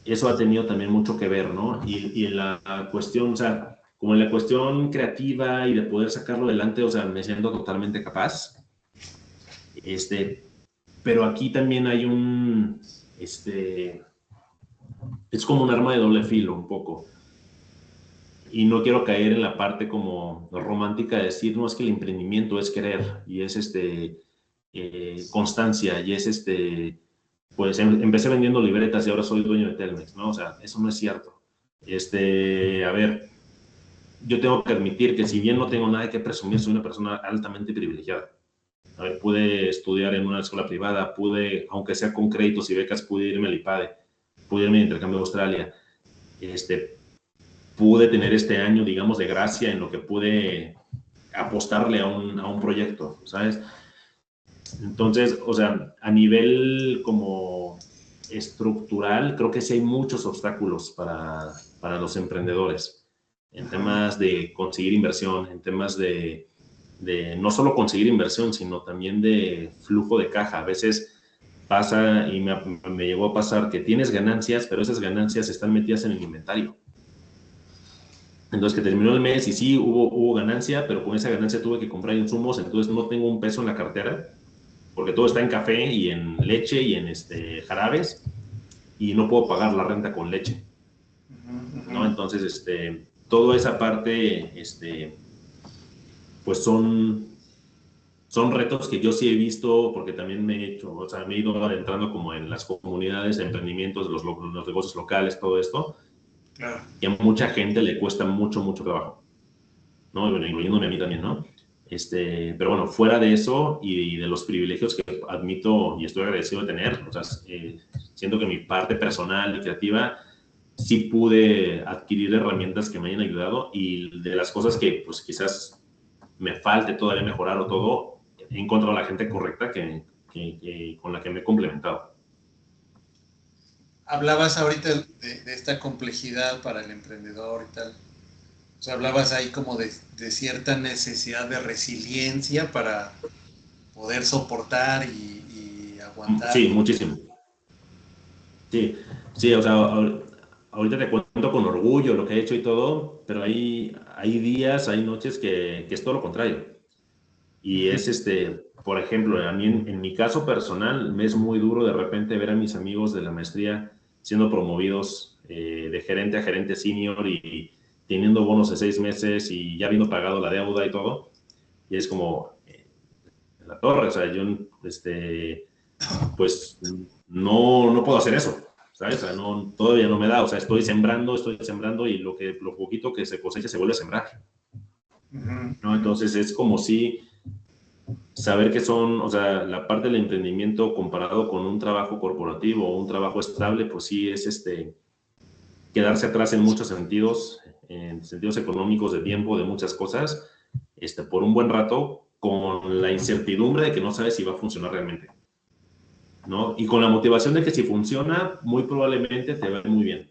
eso ha tenido también mucho que ver, ¿no? Y en la cuestión, o sea, como en la cuestión creativa y de poder sacarlo adelante, o sea, me siento totalmente capaz. Pero aquí también hay es como un arma de doble filo un poco. Y no quiero caer en la parte como romántica de decir, no, es que el emprendimiento es querer y es constancia y es pues empecé vendiendo libretas y ahora soy dueño de Telmex, ¿no? O sea, eso no es cierto. A ver, yo tengo que admitir que si bien no tengo nada que presumir, soy una persona altamente privilegiada. A ver, pude estudiar en una escuela privada, aunque sea con créditos y becas, pude irme al IPADE, pude irme de intercambio a Australia. Pude tener este año, digamos, de gracia en lo que pude apostarle a un proyecto, ¿sabes? Entonces, o sea, a nivel como estructural, creo que sí hay muchos obstáculos para los emprendedores en temas de conseguir inversión, en temas de no solo conseguir inversión, sino también de flujo de caja. A veces pasa, y me llegó a pasar, que tienes ganancias, pero esas ganancias están metidas en el inventario. Entonces, que terminó el mes y sí hubo ganancia, pero con esa ganancia tuve que comprar insumos, entonces no tengo un peso en la cartera, porque todo está en café y en leche y en jarabes, y no puedo pagar la renta con leche, ¿no? Entonces, toda esa parte, pues son retos que yo sí he visto, porque también me he hecho, o sea, me he ido adentrando como en las comunidades de emprendimientos, los negocios locales, todo esto, Claro. que a mucha gente le cuesta mucho, mucho trabajo, ¿no? Bueno, incluyéndome a mí también, ¿no? Pero bueno, fuera de eso y de los privilegios que admito y estoy agradecido de tener, o sea, siento que mi parte personal y creativa sí pude adquirir herramientas que me hayan ayudado, y de las cosas que pues quizás me falte todavía mejorar o todo, he encontrado a la gente correcta con la que me he complementado. Hablabas ahorita de esta complejidad para el emprendedor y tal. O sea, hablabas ahí como de cierta necesidad de resiliencia para poder soportar y aguantar. Sí, muchísimo. Sí, sí, o sea, ahorita te cuento con orgullo lo que he hecho y todo, pero hay días, hay noches que es todo lo contrario. Y por ejemplo, a mí en mi caso personal, me es muy duro de repente ver a mis amigos de la maestría siendo promovidos de gerente a gerente senior y teniendo bonos de 6 meses y ya habiendo pagado la deuda y todo. Y es como, en la torre, o sea, yo, pues, no puedo hacer eso, ¿sabes? O sea, todavía no me da, o sea, estoy sembrando y lo poquito que se cosecha se vuelve a sembrar, ¿no? Entonces es como si saber que o sea, la parte del emprendimiento comparado con un trabajo corporativo o un trabajo estable, pues sí es quedarse atrás en muchos sentidos, en sentidos económicos, de tiempo, de muchas cosas, por un buen rato, con la incertidumbre de que no sabes si va a funcionar realmente, ¿no? Y con la motivación de que si funciona, muy probablemente te va muy bien.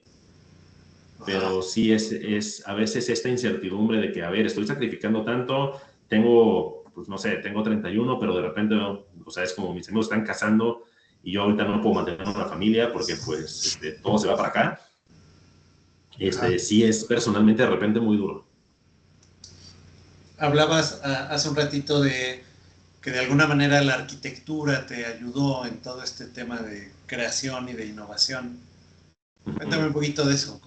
Pero sí es a veces esta incertidumbre de que, a ver, estoy sacrificando tanto, tengo, pues no sé, tengo 31, pero de repente, o sea, es como mis amigos están casando y yo ahorita no puedo mantener una familia porque pues todo se va para acá. Sí es personalmente de repente muy duro. Hablabas hace un ratito de que de alguna manera la arquitectura te ayudó en todo este tema de creación y de innovación. Cuéntame un poquito de eso.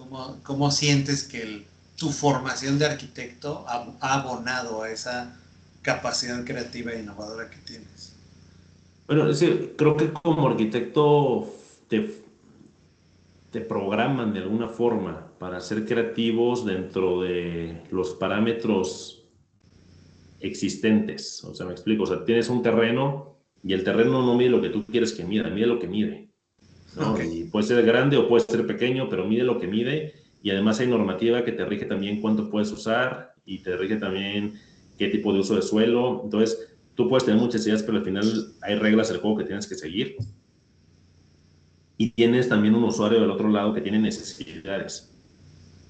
¿Cómo sientes que tu formación de arquitecto ha abonado a esa capacidad creativa e innovadora que tienes? Bueno, es decir, creo que como arquitecto te programan de alguna forma para ser creativos dentro de los parámetros existentes. O sea, me explico. O sea, tienes un terreno y el terreno no mide lo que tú quieres que mida, mide lo que mide, ¿no? Okay. Y puede ser grande o puede ser pequeño, pero mide lo que mide. Y además hay normativa que te rige también cuánto puedes usar y te rige también qué tipo de uso de suelo. Entonces, tú puedes tener muchas ideas, pero al final hay reglas del juego que tienes que seguir. Y tienes también un usuario del otro lado que tiene necesidades.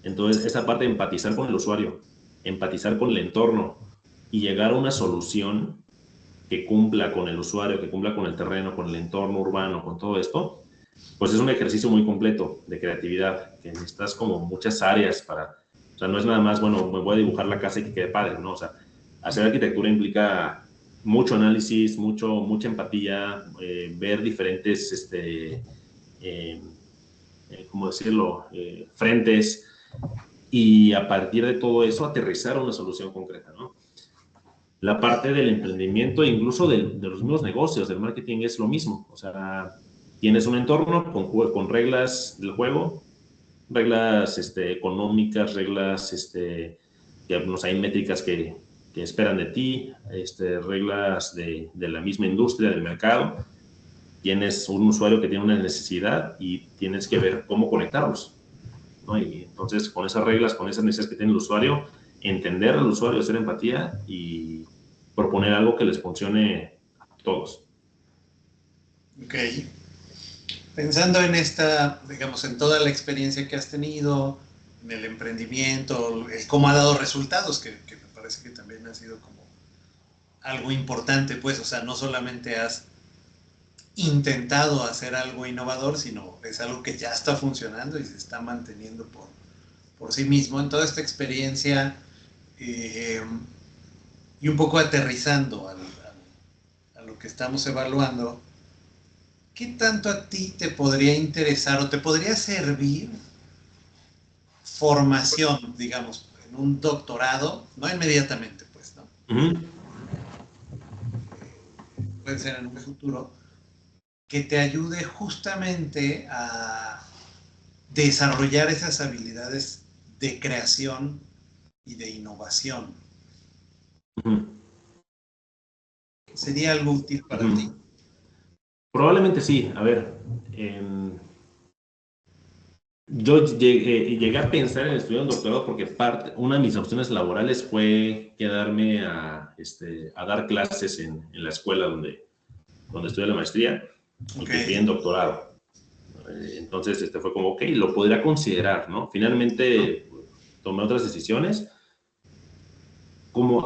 Entonces, esa parte de empatizar con el usuario, empatizar con el entorno y llegar a una solución que cumpla con el usuario, que cumpla con el terreno, con el entorno urbano, con todo esto, pues es un ejercicio muy completo de creatividad, que necesitas como muchas áreas para, o sea, no es nada más, bueno, me voy a dibujar la casa y que quede padre, ¿no? O sea, hacer arquitectura implica mucho análisis, mucha empatía, ver diferentes, ¿cómo decirlo?, frentes, y a partir de todo eso aterrizar una solución concreta, ¿no? La parte del emprendimiento, incluso de los mismos negocios, del marketing, es lo mismo. O sea, tienes un entorno con reglas del juego, reglas económicas, reglas que no hay métricas que esperan de ti, reglas de la misma industria, del mercado. Tienes un usuario que tiene una necesidad y tienes que ver cómo conectarlos, ¿no? Y entonces, con esas reglas, con esas necesidades que tiene el usuario, entender al usuario, hacer empatía y proponer algo que les funcione a todos. Ok. Pensando en esta, digamos, en toda la experiencia que has tenido, en el emprendimiento, cómo ha dado resultados, que me parece que también ha sido como algo importante, pues, o sea, no solamente has intentado hacer algo innovador, sino es algo que ya está funcionando y se está manteniendo por sí mismo. En toda esta experiencia y un poco aterrizando a lo que estamos evaluando, ¿qué tanto a ti te podría interesar o te podría servir formación, digamos, en un doctorado? No inmediatamente, pues, ¿no? Puede ser en un futuro, que te ayude justamente a desarrollar esas habilidades de creación y de innovación. ¿Sería algo útil para ti? Probablemente sí. A ver, yo llegué a pensar en estudiar un doctorado porque una de mis opciones laborales fue quedarme a dar clases en la escuela donde estudié la maestría y que piden doctorado. Entonces fue como, ok, lo podría considerar, ¿no? Finalmente tomé otras decisiones,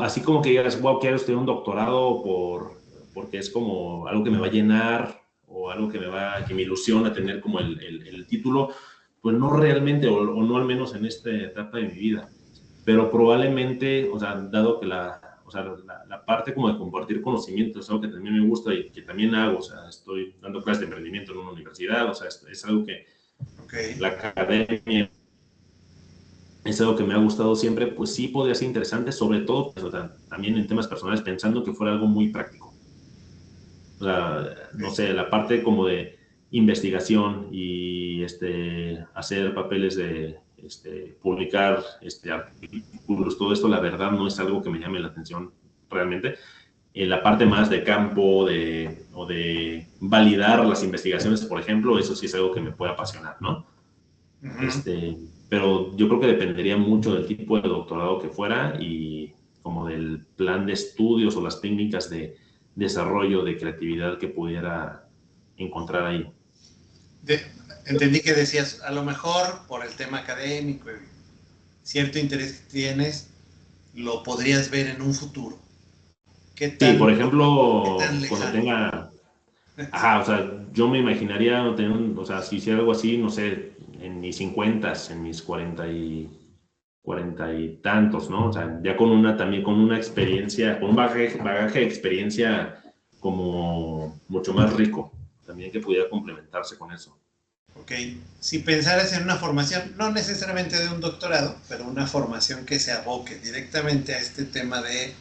así como que digas, wow, quiero estudiar un doctorado porque es como algo que me va a llenar o algo que me ilusiona tener como el título. Pues no realmente, o no al menos en esta etapa de mi vida. Pero probablemente, o sea, dado que la parte como de compartir conocimientos es algo que también me gusta y que también hago, o sea, estoy dando clases de emprendimiento en una universidad, o sea, es algo que la academia es algo que me ha gustado siempre, pues sí podría ser interesante, sobre todo, pues, o sea, también en temas personales, pensando que fuera algo muy práctico. O sea, no sé, la parte como de investigación y hacer papeles de publicar artículos, todo esto, la verdad no es algo que me llame la atención realmente. La parte más de campo o de validar las investigaciones, por ejemplo, eso sí es algo que me puede apasionar, ¿no? pero yo creo que dependería mucho del tipo de doctorado que fuera y como del plan de estudios o las técnicas de desarrollo de creatividad que pudiera encontrar ahí. Entendí que decías, a lo mejor por el tema académico y cierto interés que tienes, lo podrías ver en un futuro. ¿Qué Sí, por qué tan ejemplo, cuando lejano? tenga, ajá, o sea, yo me imaginaría tener, o sea, si hiciera algo así, no sé, en mis 50, en mis 40 y tantos, ¿no? O sea, ya con una, también con una experiencia, con un bagaje de experiencia como mucho más rico, también que pudiera complementarse con eso. Ok, si pensaras en una formación, no necesariamente de un doctorado, pero una formación que se aboque directamente a este tema de,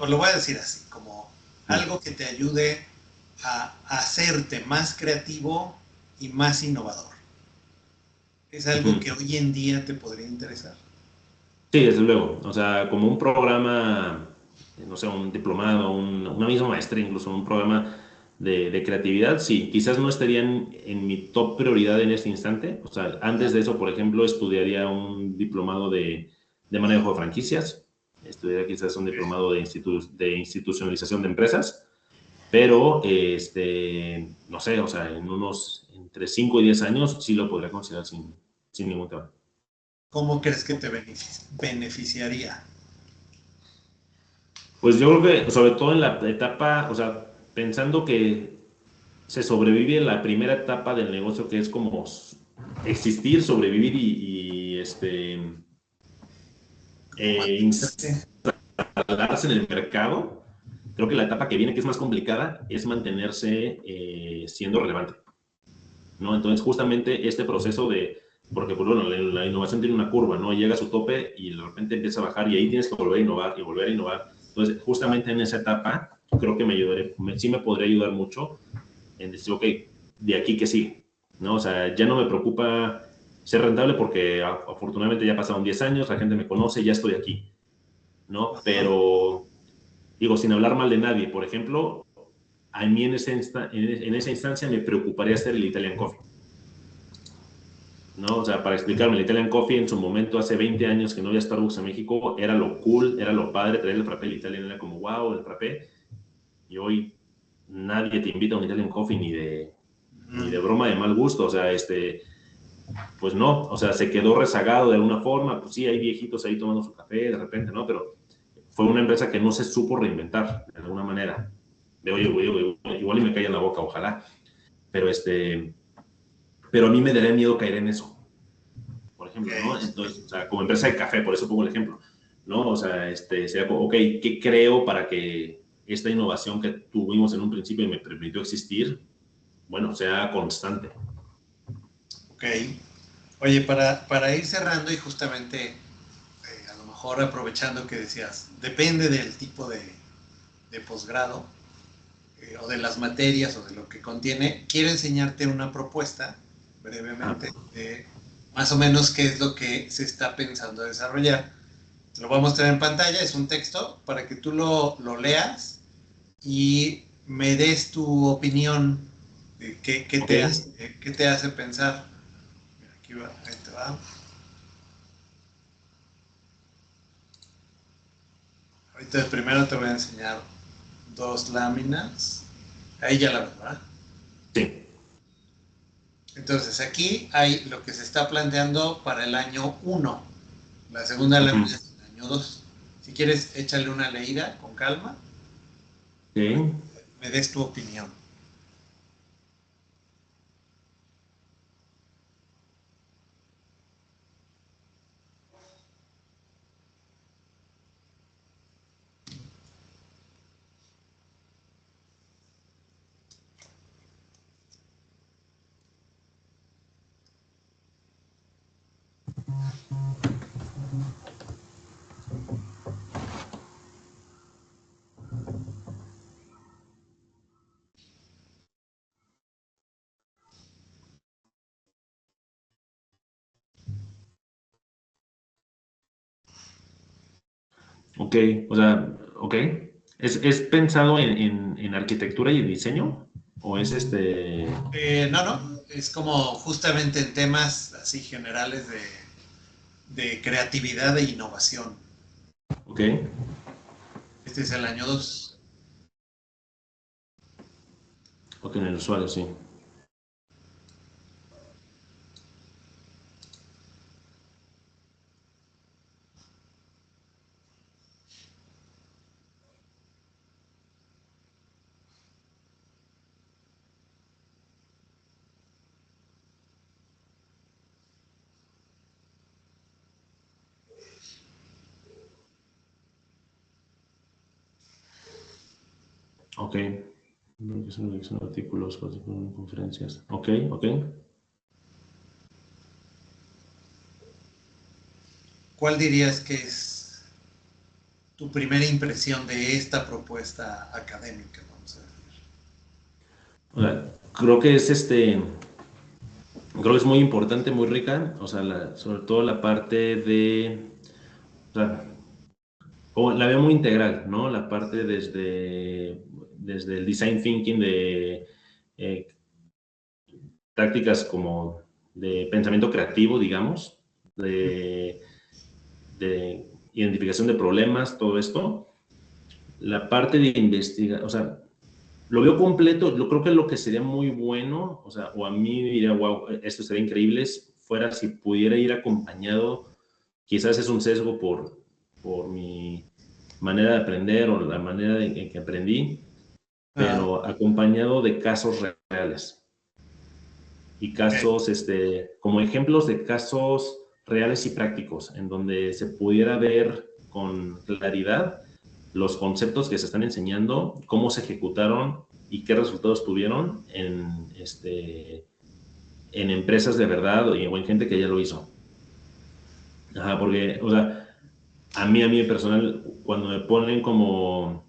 lo voy a decir así, como algo que te ayude a hacerte más creativo y más innovador. ¿Es algo que hoy en día te podría interesar? Sí, desde luego. O sea, como un programa, no sé, un diplomado, una misma maestría, incluso un programa de creatividad, sí, quizás no estarían en mi top prioridad en este instante. O sea, antes de eso, por ejemplo, estudiaría un diplomado de manejo de franquicias, estudiaría quizás un diplomado de institucionalización de empresas, pero, no sé, o sea, en unos entre 5 y 10 años sí lo podría considerar sin ningún tema. ¿Cómo crees que te beneficiaría? Pues yo creo que sobre todo en la etapa, o sea, pensando que se sobrevive en la primera etapa del negocio, que es como existir, sobrevivir ¿Cómo mantenerte? instalarse en el mercado, creo que la etapa que viene, que es más complicada, es mantenerse siendo relevante, ¿no? Entonces, justamente este proceso de, porque pues, bueno, la innovación tiene una curva, ¿no? Llega a su tope y de repente empieza a bajar y ahí tienes que volver a innovar y volver a innovar. Entonces, justamente en esa etapa, creo que sí me podría ayudar mucho en decir, ok, de aquí que sigue, ¿no? O sea, ya no me preocupa ser rentable porque afortunadamente ya pasaron 10 años, la gente me conoce, ya estoy aquí, ¿no? Ajá. Pero, digo, sin hablar mal de nadie, por ejemplo, a mí en esa instancia me preocuparía hacer el Italian Coffee, ¿no? O sea, para explicarme, el Italian Coffee en su momento, hace 20 años que no había Starbucks en México, era lo cool, era lo padre, traer el frappé, el Italian era como, wow, el frappé, y hoy nadie te invita a un Italian Coffee ni de broma de mal gusto, o sea, pues no, o sea, se quedó rezagado de alguna forma, pues sí, hay viejitos ahí tomando su café de repente, ¿no? Pero fue una empresa que no se supo reinventar de alguna manera. De, oye, igual y me cae en la boca, ojalá, pero pero a mí me daría miedo caer en eso, por ejemplo, ¿no? Entonces, o sea, como empresa de café, por eso pongo el ejemplo, ¿no? O sea, sea como, ok, ¿qué creo para que esta innovación que tuvimos en un principio y me permitió existir, bueno, sea constante? Ok. Oye, para ir cerrando y justamente a lo mejor aprovechando que decías, depende del tipo de posgrado o de las materias o de lo que contiene, quiero enseñarte una propuesta Ah, brevemente de más o menos qué es lo que se está pensando desarrollar. Te lo voy a mostrar en pantalla, es un texto para que tú lo leas y me des tu opinión de ok, qué te hace pensar. Mira, aquí va, ahí te va. Ahorita primero te voy a enseñar dos láminas. Ahí ya la ves, ¿verdad? sí. Entonces aquí hay lo que se está planteando para el año 1. La segunda Uh lámina -huh. es el año 2. Si quieres, échale una leída con calma. Okay. Me des tu opinión. Ok, o sea, ok. ¿Es pensado en arquitectura y diseño? ¿O es No, no. es como justamente en temas así generales de creatividad e innovación. Ok, Este es el año 2. ok, en el usuario, sí. Ok. Son artículos, conferencias. Ok, ok. ¿Cuál dirías que es tu primera impresión de esta propuesta académica, vamos a decir? O sea, creo que es muy importante, muy rica, o sea, sobre todo la parte de, o sea, la veo muy integral, ¿no? La parte desde el design thinking de eh, tácticas como de pensamiento creativo, digamos, de identificación de problemas, todo esto. La parte de investigar, o sea, lo veo completo. Yo creo que lo que sería muy bueno, o sea, o a mí diría, wow, esto sería increíble, fuera si pudiera ir acompañado, quizás es un sesgo por mi manera de aprender o la manera en que aprendí, Ah, pero acompañado de casos reales y ok. casos, como ejemplos de casos reales y prácticos, en donde se pudiera ver con claridad los conceptos que se están enseñando, cómo se ejecutaron y qué resultados tuvieron en empresas de verdad o en gente que ya lo hizo. Ajá, porque, o sea, a mí personal, cuando me ponen como,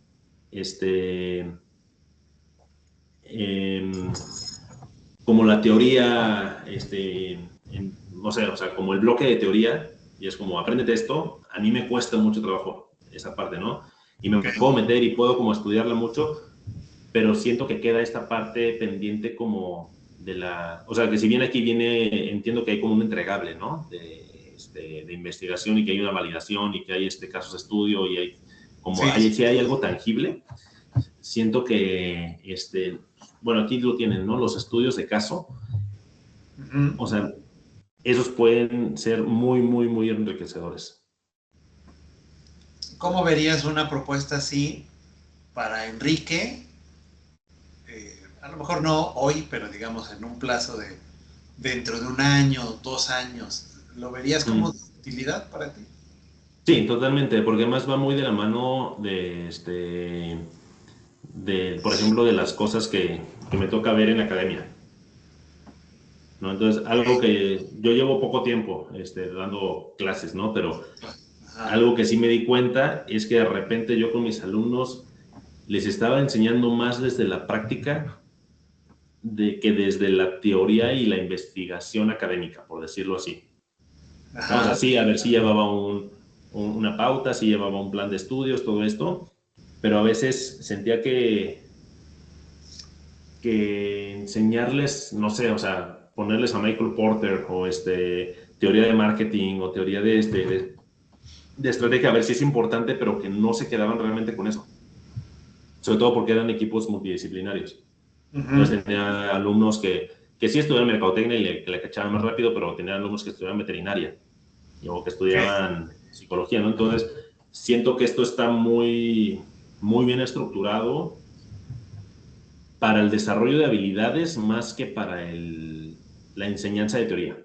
em, como la teoría, no sé, o sea, como el bloque de teoría, y es como, apréndete esto, a mí me cuesta mucho trabajo esa parte, ¿no? Y me Ok. puedo meter y puedo como estudiarla mucho, pero siento que queda esta parte pendiente como o sea, que si bien aquí viene, entiendo que hay como un entregable, ¿no? De investigación y que hay una validación y que hay casos de estudio y hay como, Sí, sí. si hay algo tangible, siento que, bueno, aquí lo tienen, ¿no? Los estudios de caso, Ujú. o sea, esos pueden ser muy, muy, muy enriquecedores. ¿Cómo verías una propuesta así para Enrique? A lo mejor no hoy, pero digamos en un plazo de dentro de un año, 2 años. ¿Lo verías como de Mm. utilidad para ti? Sí, totalmente, porque además va muy de la mano por ejemplo, de las cosas que me toca ver en la academia, ¿no? Entonces, algo Ok. que yo llevo poco tiempo dando clases, ¿no? Pero Ajá. algo que sí me di cuenta es que de repente yo con mis alumnos les estaba enseñando más desde la práctica que desde la teoría y la investigación académica, por decirlo así. ¿No? O sea, Ajá. sí, a ver si llevaba una pauta, si llevaba un plan de estudios, todo esto, pero a veces sentía que enseñarles, no sé, o sea, ponerles a Michael Porter o teoría de marketing o teoría de estrategia, a ver si es importante, pero que no se quedaban realmente con eso. Sobre todo porque eran equipos multidisciplinarios. Ujú. Entonces tenía alumnos que sí estudiaban mercadotecnia y que le cachaban más rápido, pero tenía alumnos que estudiaban veterinaria o que Ok. estudiaban psicología, ¿no? Entonces, siento que esto está muy, muy bien estructurado para el desarrollo de habilidades más que para la enseñanza de teoría.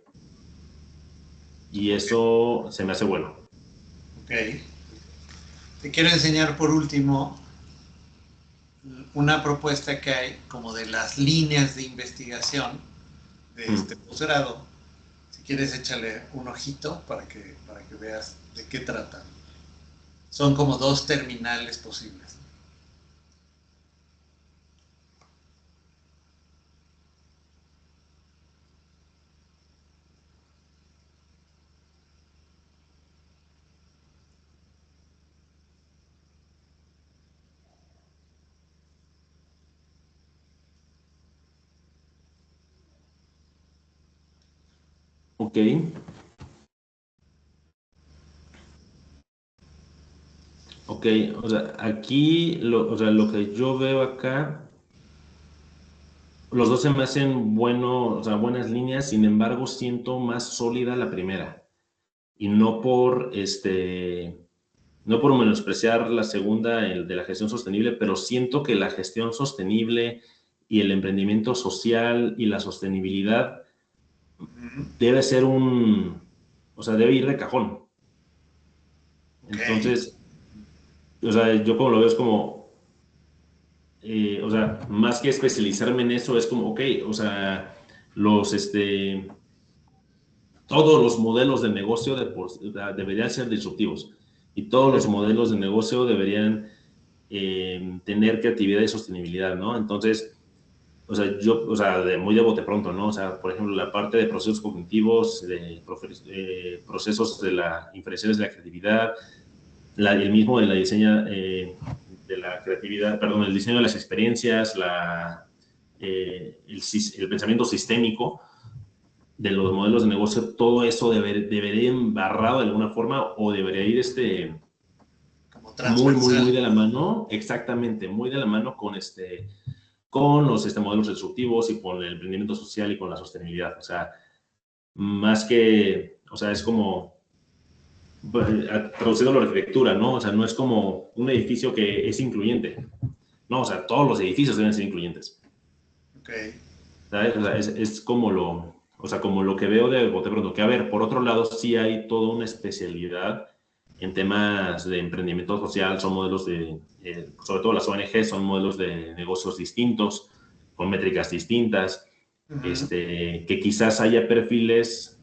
Y Ok. eso se me hace bueno. Ok. Te quiero enseñar por último una propuesta que hay como de las líneas de investigación de este Mm. posgrado. Si quieres, échale un ojito para que veas de qué tratan. Son como dos terminales posibles. Ok. Ok, o sea, aquí, o sea, lo que yo veo acá, los dos se me hacen o sea, buenas líneas, sin embargo, siento más sólida la primera. Y no por menospreciar la segunda, el de la gestión sostenible, pero siento que la gestión sostenible y el emprendimiento social y la sostenibilidad debe ser o sea, debe ir de cajón. Ok. Entonces, o sea, yo como lo veo es como, o sea, más que especializarme en eso, es como, ok, o sea, los, todos los modelos de negocio deberían ser disruptivos y todos los modelos de negocio deberían tener creatividad y sostenibilidad, ¿no? Entonces, o sea, muy de bote pronto, ¿no? O sea, por ejemplo, la parte de procesos cognitivos, procesos inferenciales de la creatividad, el mismo de la diseña, de la creatividad, perdón, el diseño de las experiencias, el pensamiento sistémico de los modelos de negocio, todo eso debería ir embarrado de alguna forma o debería ir Como muy transversal. de la mano, exactamente, muy de la mano con los modelos disruptivos y con el emprendimiento social y con la sostenibilidad. O sea, más que, o sea, es como, traduciendo la arquitectura, ¿no? O sea, no es como un edificio que es incluyente. No, o sea, todos los edificios deben ser incluyentes. Ok. ¿Sabes? O sea, es como o sea, como lo que veo de bote pronto. Que a ver, por otro lado, sí hay toda una especialidad en temas de emprendimiento social, son modelos sobre todo las ONG, son modelos de negocios distintos, con métricas distintas, que quizás haya perfiles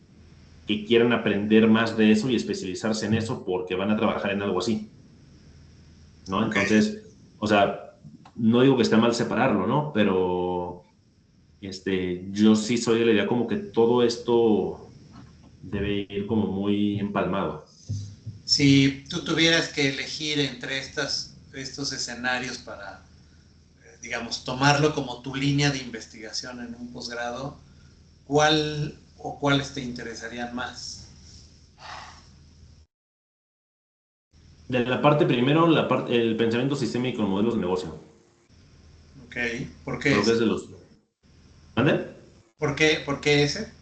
que quieran aprender más de eso y especializarse en eso porque van a trabajar en algo así, ¿no? Ok. Entonces, o sea, no digo que esté mal separarlo, ¿no? Pero yo sí soy de la idea como que todo esto debe ir como muy empalmado. Si tú tuvieras que elegir entre estos escenarios para, digamos, tomarlo como tu línea de investigación en un posgrado, ¿cuál o cuáles te interesarían más? De la parte primero, el pensamiento sistémico en modelos de negocio. Ok. ¿Por qué Creo que ese? es de los... ¿Mande? ¿Por qué ese?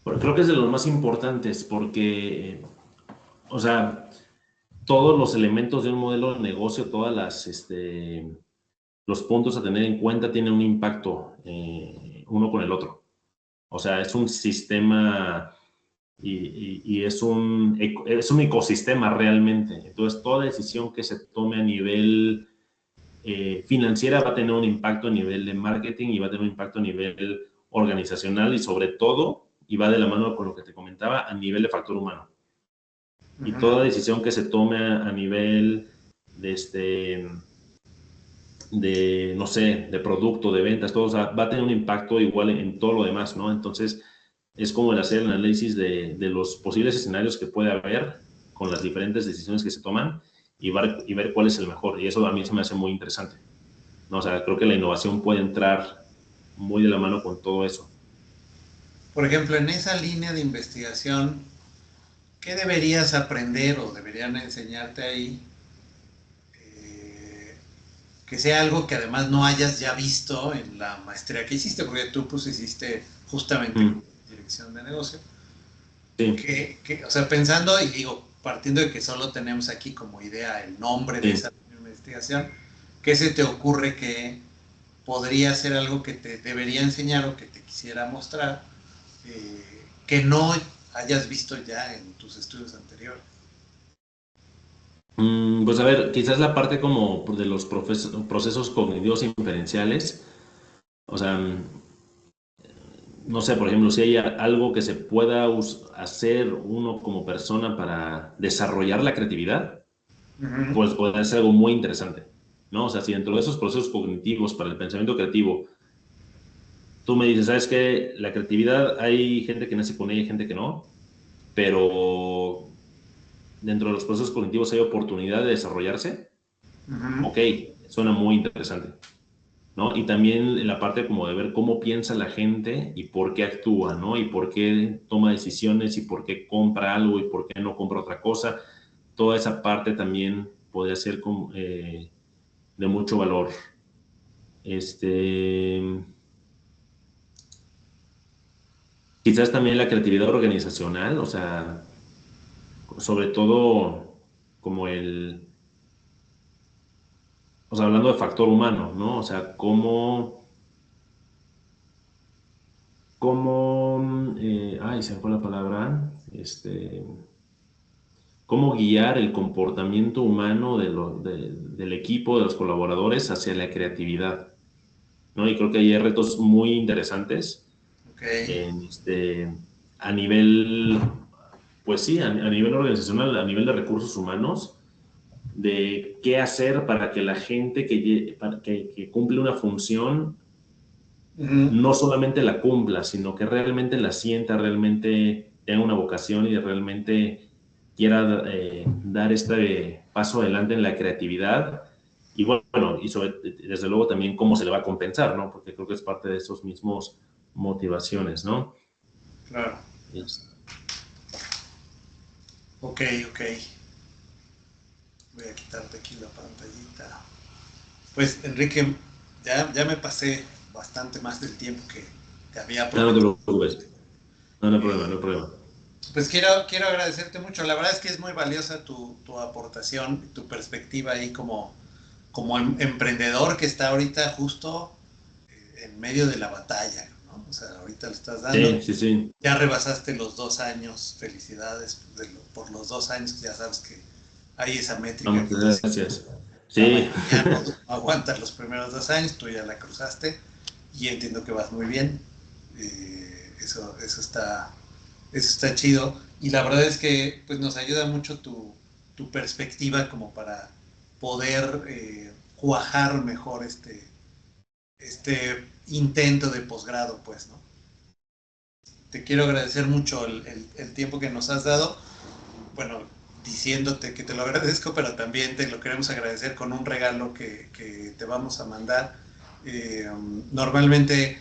Creo que es de los más importantes porque, o sea, todos los elementos de un modelo de negocio, los puntos a tener en cuenta tienen un impacto uno con el otro. O sea, es un sistema y es un ecosistema realmente. Entonces, toda decisión que se tome a nivel financiera va a tener un impacto a nivel de marketing y va a tener un impacto a nivel organizacional y sobre todo, y va de la mano con lo que te comentaba, a nivel de factor humano. Y toda decisión que se tome a nivel de no sé, de producto, de ventas, todo, o sea, va a tener un impacto igual en todo lo demás, ¿no? Entonces, es como el hacer el análisis de los posibles escenarios que puede haber con las diferentes decisiones que se toman y ver cuál es el mejor. Y eso a mí se me hace muy interesante, ¿no? O sea, creo que la innovación puede entrar muy de la mano con todo eso. Por ejemplo, en esa línea de investigación, ¿qué deberías aprender o deberían enseñarte ahí? eh, que sea algo que además no hayas ya visto en la maestría que hiciste, porque tú pues hiciste justamente dirección de negocio. Sí, O sea, pensando y digo, partiendo de que solo tenemos aquí como idea el nombre de esa sí. investigación, ¿qué se te ocurre que podría ser algo que te debería enseñar o que te quisiera mostrar que no hayas visto ya en tus estudios anteriores? Pues a ver, quizás la parte como de los procesos cognitivos inferenciales, o sea, no sé, por ejemplo, si hay algo que se pueda hacer uno como persona para desarrollar la creatividad, pues puede ser algo muy interesante, ¿no? O sea, si dentro de esos procesos cognitivos para el pensamiento creativo, tú me dices, ¿sabes qué? La creatividad hay gente que nace con ella y gente que no, pero dentro de los procesos cognitivos hay oportunidad de desarrollarse, ok, suena muy interesante. ¿no? Y también la parte como de ver cómo piensa la gente y por qué actúa, ¿no? Y por qué toma decisiones y por qué compra algo y por qué no compra otra cosa. Toda esa parte también podría ser como, de mucho valor. Quizás también la creatividad organizacional, o sea, sobre todo como o sea, hablando de factor humano, ¿no? O sea, ay, se me fue la palabra, cómo guiar el comportamiento humano del equipo, de los colaboradores hacia la creatividad, ¿no? Y creo que hay retos muy interesantes Ok. en a nivel, pues sí, a nivel organizacional, a nivel de recursos humanos, de qué hacer para que la gente que cumple una función Ujú. no solamente la cumpla, sino que realmente la sienta, realmente tenga una vocación y realmente quiera dar este paso adelante en la creatividad. Y bueno, desde luego también cómo se le va a compensar, ¿no? Porque creo que es parte de esos mismos motivaciones, ¿no? Claro. Es- Ok, ok. Voy a quitarte aquí la pantallita. Pues Enrique, ya me pasé bastante más del tiempo que te había No, no te prometido. preocupes, no, no hay problema, no Eh, hay problema. pues quiero agradecerte mucho. La verdad es que es muy valiosa tu aportación, tu perspectiva ahí como emprendedor que está ahorita justo en medio de la batalla, ¿no? O sea, ahorita le estás dando. Sí, sí, sí. Ya rebasaste los 2 años. Felicidades por los 2 años. Ya sabes que hay esa No, métrica que muchas dice gracias. la Sí. mayoría no aguanta los primeros 2 años, tú ya la cruzaste y entiendo que vas muy bien. Eso está chido. Y la verdad es que pues, nos ayuda mucho tu perspectiva como para poder cuajar mejor este intento de posgrado, pues, ¿no? Te quiero agradecer mucho el tiempo que nos has dado. Bueno, diciéndote que te lo agradezco, pero también te lo queremos agradecer con un regalo que te vamos a mandar. Normalmente,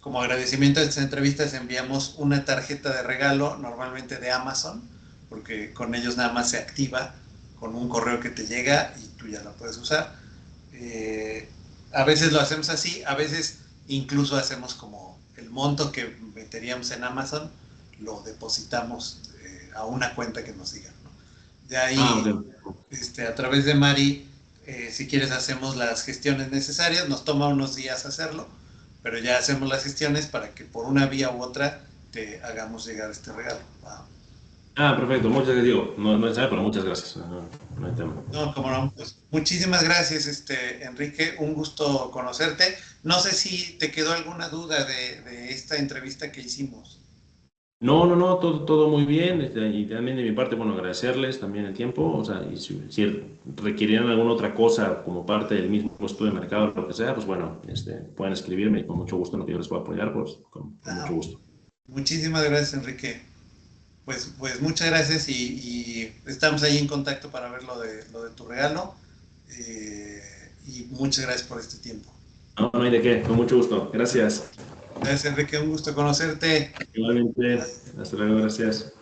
como agradecimiento a estas entrevistas, enviamos una tarjeta de regalo, normalmente de Amazon, porque con ellos nada más se activa con un correo que te llega y tú ya la puedes usar. Eh, a veces lo hacemos así, a veces incluso hacemos como el monto que meteríamos en Amazon, lo depositamos a una cuenta que nos digan, ¿no? De Ah, ahí, ok. a través de Mari, si quieres hacemos las gestiones necesarias, nos toma unos días hacerlo, pero ya hacemos las gestiones para que por una vía u otra te hagamos llegar este regalo. ¿Va? Ah, perfecto. Muchas gracias, digo. No, no es nada, pero muchas gracias. No, no hay tema. No, como no, pues muchísimas gracias, Enrique, un gusto conocerte. No sé si te quedó alguna duda de esta entrevista que hicimos. No, no, no, todo muy bien. Y también de mi parte, bueno, agradecerles también el tiempo. O sea, y si requirieran alguna otra cosa como parte del mismo estudio de mercado o lo que sea, pues bueno, pueden escribirme y con mucho gusto en lo que yo les pueda apoyar, pues con mucho Ah, gusto. muchísimas gracias, Enrique. Pues muchas gracias y estamos ahí en contacto para ver lo de tu regalo. Y muchas gracias por este tiempo. No, no hay de qué, con mucho gusto. Gracias. Gracias, Enrique, un gusto conocerte. Igualmente, hasta luego, gracias.